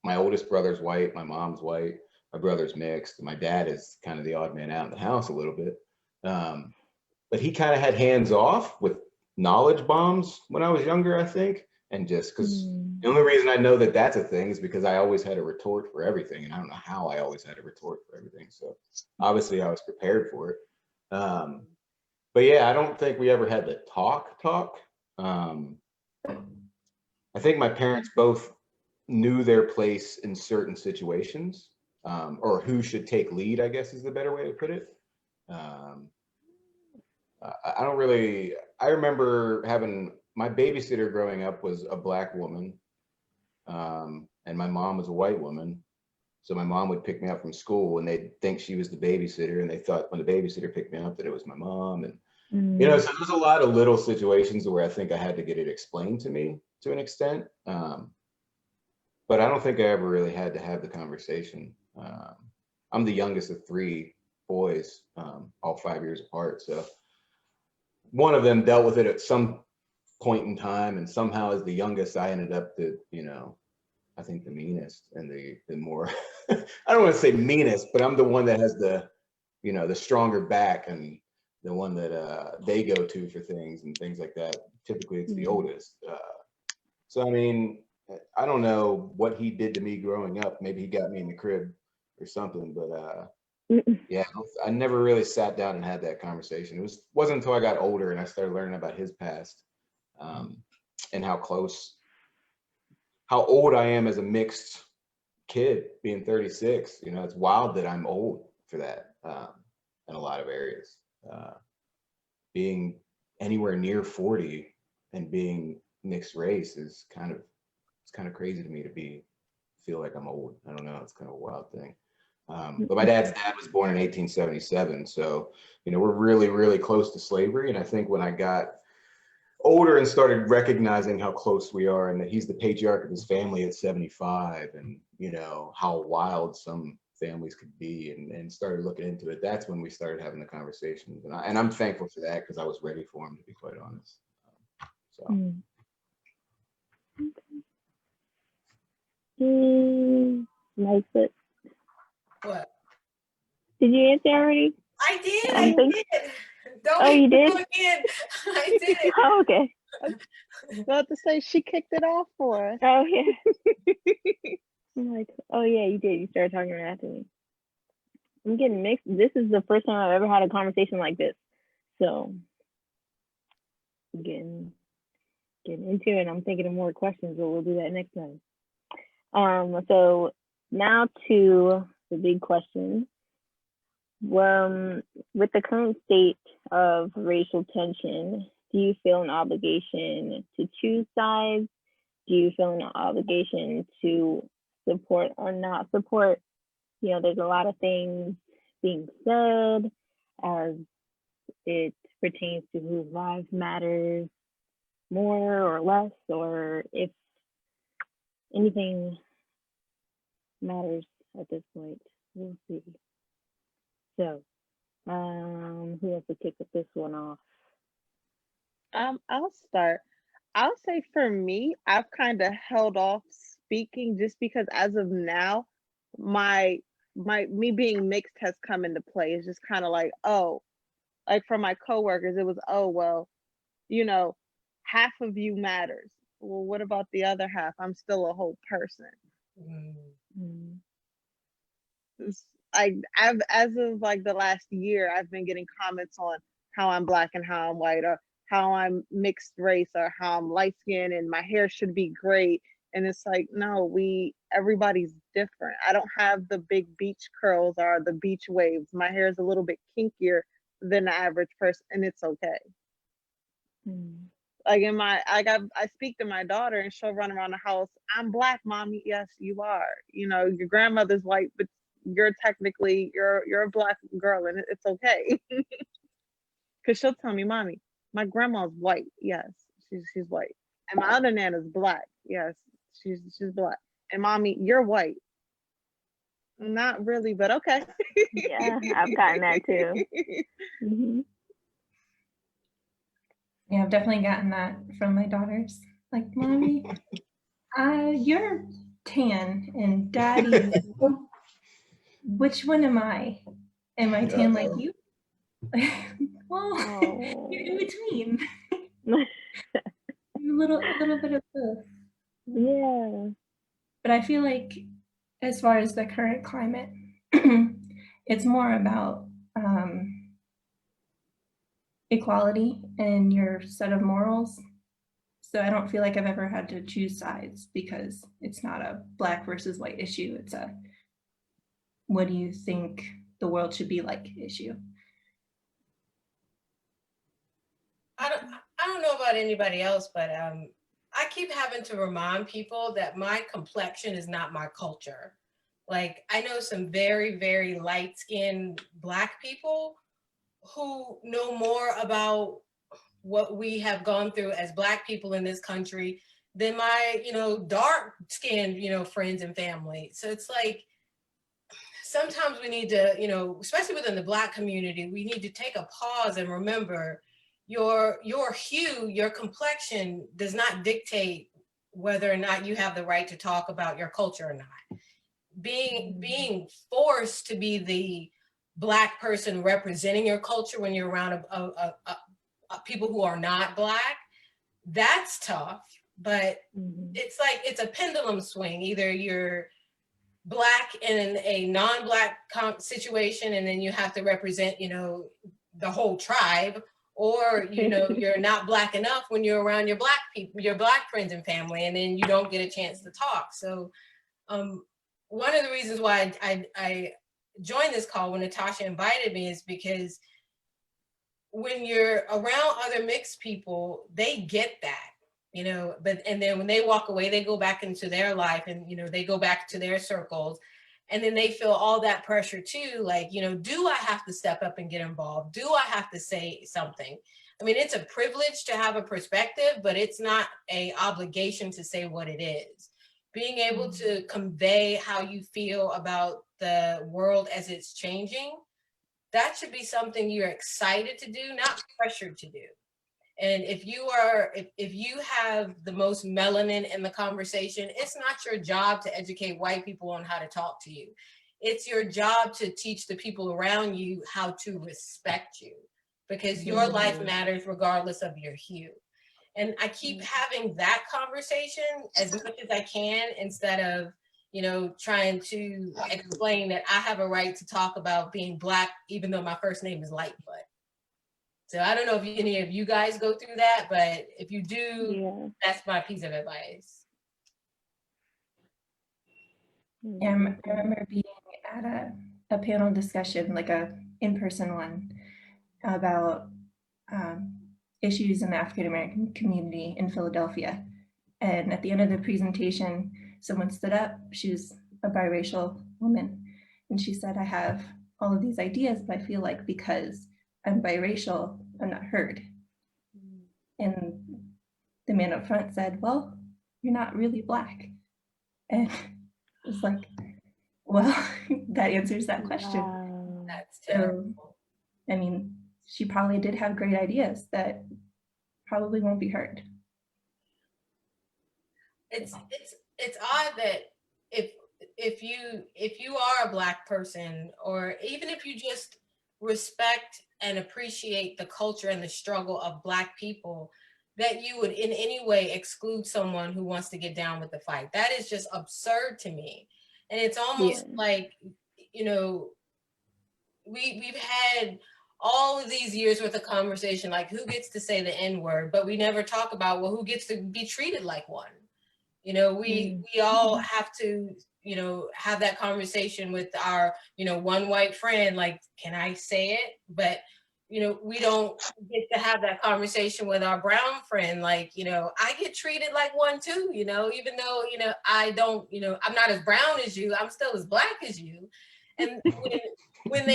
My oldest brother's white, my mom's white, my brother's mixed. My dad is kind of the odd man out in the house a little bit. But he kind of had hands off with knowledge bombs when I was younger, I think. And just because the only reason I know that that's a thing is because I always had a retort for everything. And I don't know how I always had a retort for everything. So obviously I was prepared for it. But yeah, I don't think we ever had the talk. I think my parents both knew their place in certain situations, or who should take lead, I guess is the better way to put it. I remember having my babysitter growing up was a Black woman, and my mom was a white woman. So my mom would pick me up from school and they'd think she was the babysitter, and they thought when the babysitter picked me up that it was my mom. And, you know, so there's a lot of little situations where I think I had to get it explained to me to an extent. But I don't think I ever really had to have the conversation. I'm the youngest of 3 boys, all 5 years apart. So one of them dealt with it at some point in time, and somehow as the youngest, I ended up you know, I think the meanest and the more, I don't want to say meanest, but I'm the one that has the, you know, the stronger back and the one that they go to for things and things like that. Typically it's the oldest. So, I mean, I don't know what he did to me growing up. Maybe he got me in the crib or something, but Yeah, I never really sat down and had that conversation. Wasn't until I got older and I started learning about his past, and how old I am as a mixed kid, being 36. You know, it's wild that I'm old for that, in a lot of areas. Being anywhere near 40 and being mixed race is kind of crazy to me to feel like I'm old. I don't know. It's kind of a wild thing. But my dad's dad was born in 1877. So, you know, we're really, really close to slavery. And I think when I got older and started recognizing how close we are and that he's the patriarch of his family at 75, and, you know, how wild some families could be, and started looking into it, that's when we started having the conversations. And I'm thankful for that, because I was ready for him, to be quite honest. So. Nice. What? Did you answer already? I did. I think- did. Don't Oh, make you me did? go again. I did. Oh, okay. About to say she kicked it off for us. Oh, yeah. I'm like, oh, yeah, you did. You started talking right after me. I'm getting mixed. This is the first time I've ever had a conversation like this. So, getting into it. I'm thinking of more questions, but we'll do that next time. So now to the big question. With the current state of racial tension, do you feel an obligation to choose sides? Do you feel an obligation to support or not support? You know, there's a lot of things being said as it pertains to whose lives matters more or less, or if anything matters at this point. We'll see. So, who wants to kick this one off? I'll start. I'll say for me, I've kind of held off speaking just because as of now, me being mixed has come into play. It's just kind of like, oh, like for my coworkers, it was, oh well, you know, half of you matters. Well, what about the other half? I'm still a whole person. I've as of like the last year, I've been getting comments on how I'm Black and how I'm white, or how I'm mixed race, or how I'm light skinned and my hair should be great. And it's like, no, everybody's different. I don't have the big beach curls or the beach waves. My hair is a little bit kinkier than the average person, and it's okay. Like I speak to my daughter and she'll run around the house, I'm Black, mommy. Yes, you are. You know, your grandmother's white, but you're technically you're a Black girl, and it's okay. Cause she'll tell me, mommy, my grandma's white. Yes, she's white. And my other Nana's Black. Yes, she's Black. And mommy, you're white. Not really, but okay. Yeah, I've gotten that too. Yeah, I've definitely gotten that from my daughters. Like, mommy, you're tan and daddy is which one am I? Am I tan like you? Well, you're in between. a little bit of both. Yeah. But I feel like as far as the current climate, it's more about equality and your set of morals. So I don't feel like I've ever had to choose sides, because it's not a Black versus white issue. It's a, what do you think the world should be like issue. I don't know about anybody else, but I keep having to remind people that my complexion is not my culture. Like, I know some very, very light-skinned Black people who know more about what we have gone through as Black people in this country than my, dark-skinned, friends and family. So it's like, sometimes we need to, especially within the Black community, we need to take a pause and remember your hue, your complexion does not dictate whether or not you have the right to talk about your culture or not. Being forced to be the Black person representing your culture when you're around people who are not Black, that's tough. But it's like, it's a pendulum swing. Either you're Black in a non-Black situation, and then you have to represent, you know, the whole tribe, or, you know, you're not Black enough when you're around your Black people, your Black friends and family, and then you don't get a chance to talk. So one of the reasons why I joined this call when Natasha invited me is because when you're around other mixed people, they get that, you know, and then when they walk away, they go back into their life, and, you know, they go back to their circles, and then they feel all that pressure too. Like, you know, do I have to step up and get involved? Do I have to say something? I mean, it's a privilege to have a perspective, but it's not an obligation to say what it is. Being able to convey how you feel about the world as it's changing, that should be something you're excited to do, not pressured to do. And if you have the most melanin in the conversation, it's not your job to educate white people on how to talk to you. It's your job to teach the people around you how to respect you, because your life matters regardless of your hue. And I keep having that conversation as much as I can, instead of, you know, trying to explain that I have a right to talk about being Black, even though my first name is Lightfoot. So I don't know if any of you guys go through that, but if you do, that's my piece of advice. I remember being at a panel discussion, like a in-person one, about issues in the African-American community in Philadelphia. And at the end of the presentation, someone stood up. She was a biracial woman. And she said, I have all of these ideas, but I feel like because I'm biracial, I'm not heard. And the man up front said, well, you're not really Black. And it's like, well, that answers that question. Wow. That's terrible. So, I mean, she probably did have great ideas that probably won't be heard. It's odd that if you are a Black person, or even if you just respect and appreciate the culture and the struggle of Black people, that you would in any way exclude someone who wants to get down with the fight. That is just absurd to me. And it's almost like, you know, we've had all of these years worth of conversation, like who gets to say the N-word, but we never talk about, well, who gets to be treated like one. You know, we all have to, you know, have that conversation with our, you know, one white friend, like, can I say it? But, you know, we don't get to have that conversation with our brown friend, like, you know, I get treated like one too, you know, even though, you know, I don't, you know, I'm not as brown as you, I'm still as Black as you. And when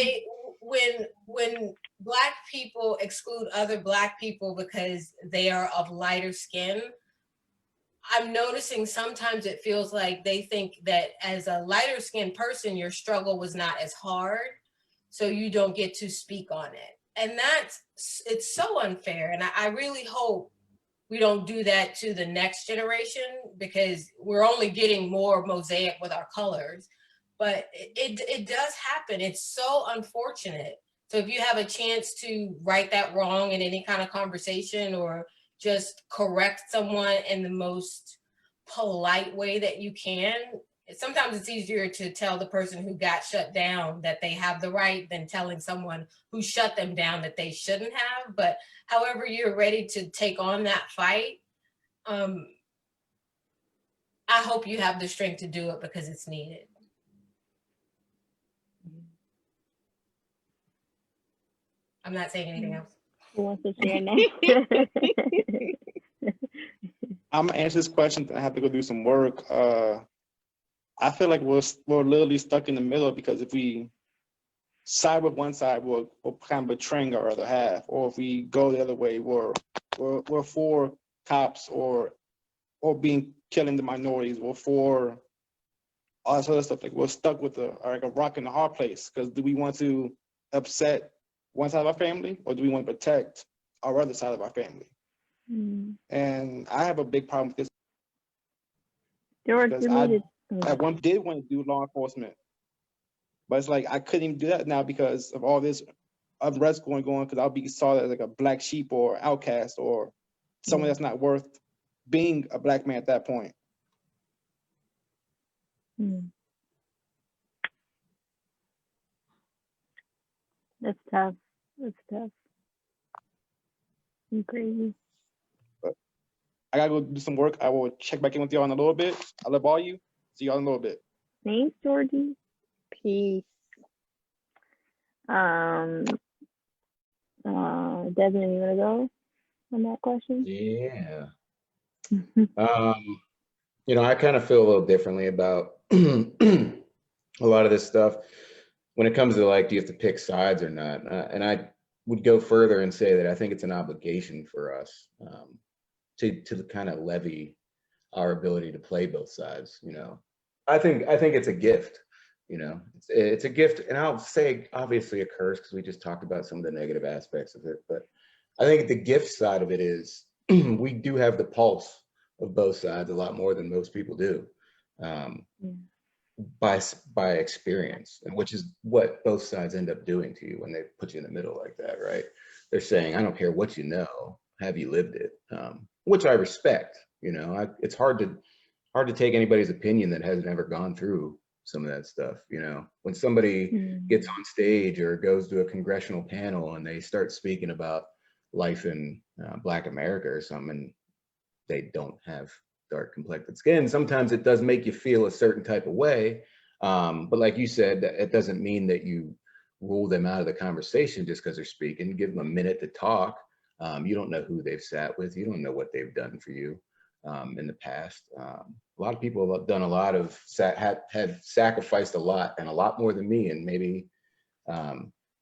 Black people exclude other Black people because they are of lighter skin, I'm noticing sometimes it feels like they think that as a lighter skinned person, your struggle was not as hard, so you don't get to speak on it. And it's so unfair. And I really hope we don't do that to the next generation, because we're only getting more mosaic with our colors. But it does happen. It's so unfortunate. So if you have a chance to right that wrong in any kind of conversation, or just correct someone in the most polite way that you can, sometimes it's easier to tell the person who got shut down that they have the right than telling someone who shut them down that they shouldn't have. But however you're ready to take on that fight, I hope you have the strength to do it, because it's needed. I'm not saying anything else. Who wants to share next? I'm gonna answer this question. I have to go do some work. I feel like we're literally stuck in the middle, because if we side with one side, we're kind of betraying our other half, or if we go the other way, we're for cops or killing the minorities, or for all this other stuff. Like, we're stuck with like a rock in a hard place, because do we want to upset one side of our family, or do we want to protect our other side of our family? And I have a big problem with this, George, because you I muted. at one did want to do law enforcement, but it's like I couldn't even do that now because of all this unrest going on, because I'll be saw as like a black sheep or outcast, or someone that's not worth being a Black man at that point. It's tough. It's tough. I'm crazy. I gotta go do some work. I will check back in with y'all in a little bit. I love all you. See y'all in a little bit. Thanks, Georgie. Peace. Desmond, you wanna go on that question? Yeah. I kind of feel a little differently about a lot of this stuff when it comes to like, do you have to pick sides or not? And I would go further and say that I think it's an obligation for us to kind of levy our ability to play both sides. I think it's a gift. It's a gift, and I'll say obviously a curse because we just talked about some of the negative aspects of it. But I think the gift side of it is we do have the pulse of both sides a lot more than most people do, by experience, and which is what both sides end up doing to you when they put you in the middle like that, right? They're saying, I don't care what you know, have you lived it? Which I respect. It's hard to take anybody's opinion that hasn't ever gone through some of that stuff. When somebody gets on stage or goes to a congressional panel and they start speaking about life in Black America or something, and they don't have dark complected skin, sometimes it does make you feel a certain type of way. But like you said, it doesn't mean that you rule them out of the conversation just because they're speaking. Give them a minute to talk. You don't know who they've sat with. You don't know what they've done for you in the past. A lot of people have done a lot of, have sacrificed a lot, and a lot more than me. And maybe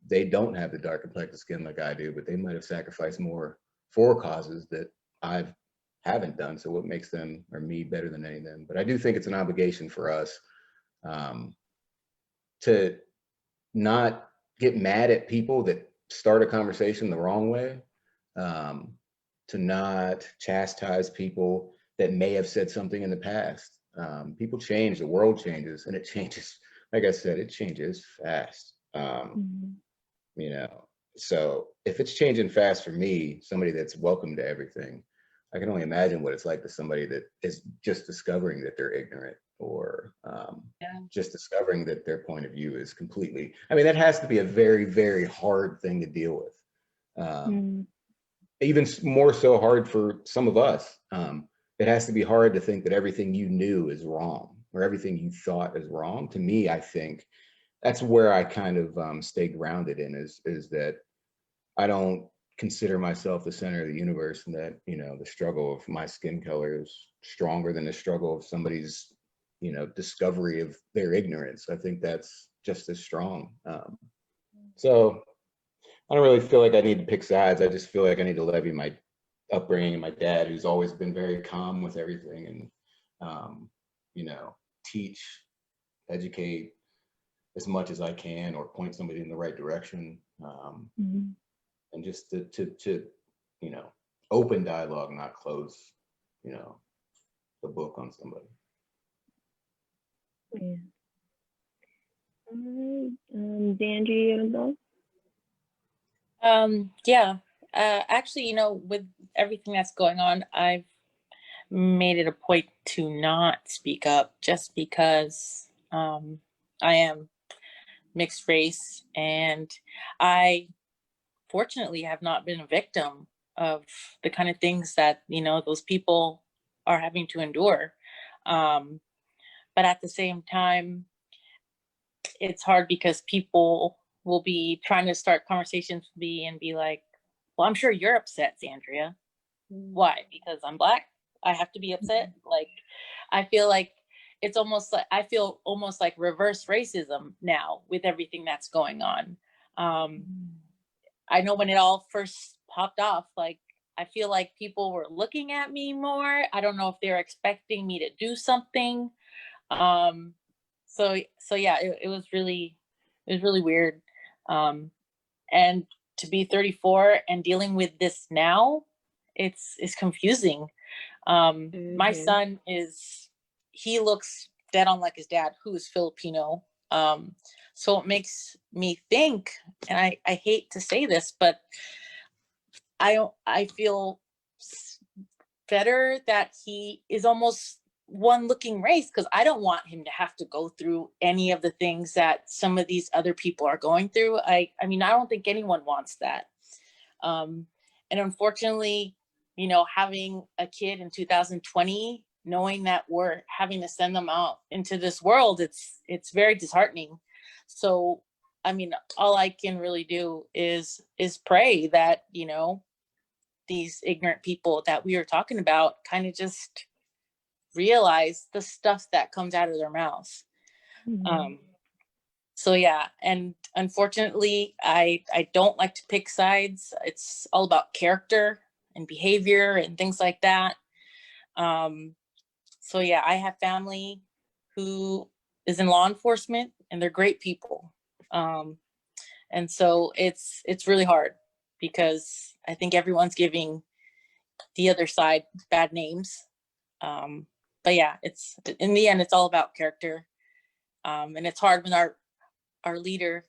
they don't have the dark complected skin like I do, but they might have sacrificed more for causes that I haven't done. So what makes them or me better than any of them? But I do think it's an obligation for us to not get mad at people that start a conversation the wrong way, to not chastise people that may have said something in the past. People change, the world changes, and it changes. Like I said, it changes fast. So if it's changing fast for me, somebody that's welcome to everything, I can only imagine what it's like to somebody that is just discovering that they're ignorant, or just discovering that their point of view is completely, that has to be a very, very hard thing to deal with. Even more so hard for some of us. It has to be hard to think that everything you knew is wrong, or everything you thought is wrong. To me, I think that's where I kind of stay grounded in, is that I don't consider myself the center of the universe, and that, the struggle of my skin color is stronger than the struggle of somebody's, discovery of their ignorance. I think that's just as strong. So I don't really feel like I need to pick sides. I just feel like I need to levy my upbringing and my dad, who's always been very calm with everything, and teach, educate as much as I can, or point somebody in the right direction, and just to open dialogue, not close the book on somebody. Yeah. All right. Danji, you wanna go? Yeah. Actually, with everything that's going on, I've made it a point to not speak up, just because I am mixed race, and I fortunately have not been a victim of the kind of things that those people are having to endure. But at the same time, it's hard because people will be trying to start conversations with me and be like, well, I'm sure you're upset, Zandria. Why? Because I'm Black? I have to be upset? Like, I feel like it's almost like, I feel almost like reverse racism now with everything that's going on. I know when it all first popped off, like, I feel like people were looking at me more. I don't know if they're expecting me to do something. So yeah, it was really weird. And to be 34 and dealing with this now, it's confusing. My son he looks dead on like his dad, who is Filipino. So it makes me think, and I hate to say this, but I feel better that he is almost one looking race, because I don't want him to have to go through any of the things that some of these other people are going through. I mean, I don't think anyone wants that. And unfortunately, you know, having a kid in 2020, knowing that we're having to send them out into this world, it's very disheartening. So, I mean, all I can really do is pray that, you know, these ignorant people that we were talking about kind of just realize the stuff that comes out of their mouths. So yeah, and unfortunately, I don't like to pick sides. It's all about character and behavior and things like that. So yeah, I have family who is in law enforcement, and they're great people. And so it's really hard, because I think everyone's giving the other side bad names. But yeah, it's, in the end, it's all about character. And it's hard when our leader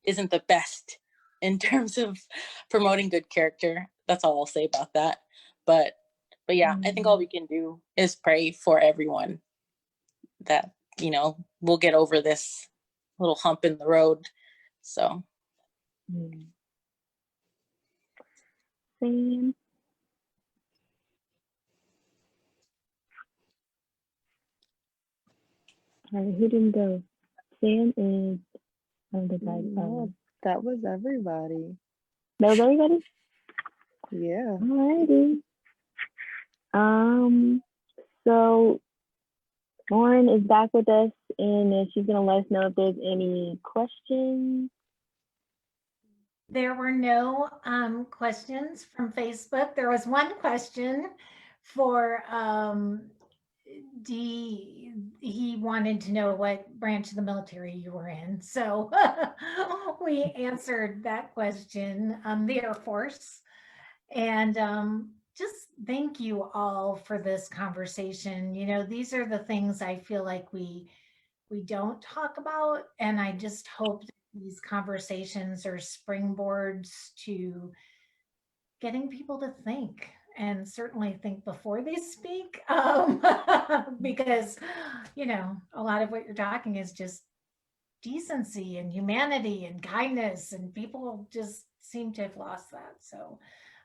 isn't the best in terms of promoting good character. That's all I'll say about that. But yeah, I think all we can do is pray for everyone that, you know, we'll get over this little hump in the road. So. Sam. All right, who didn't go? Sam is No, that was everybody. That was everybody? Yeah. Alrighty. So Lauren is back with us, and she's gonna let us know if there's any questions. There were no questions from Facebook. There was one question for D. He wanted to know what branch of the military you were in. So we answered that question, the Air Force. And just thank you all for this conversation. You know, these are the things I feel like we don't talk about. And I just hope that these conversations are springboards to getting people to think, and certainly think before they speak, because, you know, a lot of what you're talking is just decency and humanity and kindness, and people just seem to have lost that. So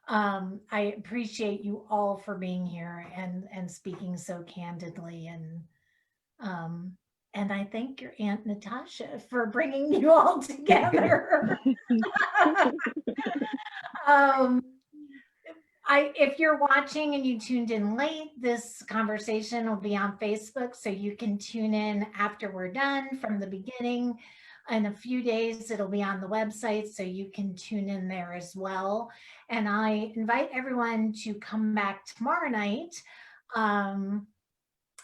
I appreciate you all for being here and speaking so candidly, and I thank your Aunt Natasha for bringing you all together. If you're watching and you tuned in late, this conversation will be on Facebook, so you can tune in after we're done from the beginning. In a few days, it'll be on the website, so you can tune in there as well. And I invite everyone to come back tomorrow night.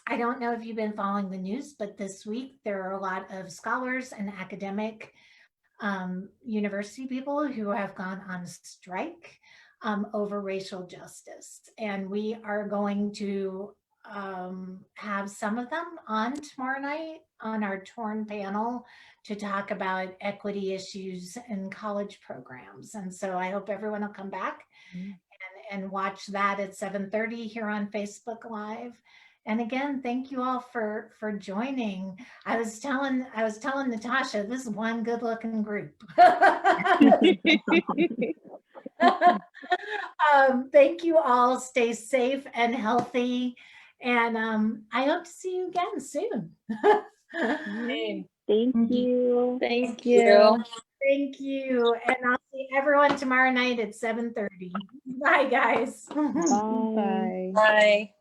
I don't know if you've been following the news, but this week there are a lot of scholars and academic university people who have gone on strike over racial justice. And we are going to have some of them on tomorrow night on our Torn panel to talk about equity issues in college programs. And so I hope everyone will come back and watch that at 7:30 here on Facebook Live. And again, thank you all for joining. I was telling Natasha, this is one good looking group. Thank you all. Stay safe and healthy. And I hope to see you again soon. Thank you. Thank you. Thank you. And I'll see everyone tomorrow night at 7:30. Bye, guys. Bye. Bye. Bye.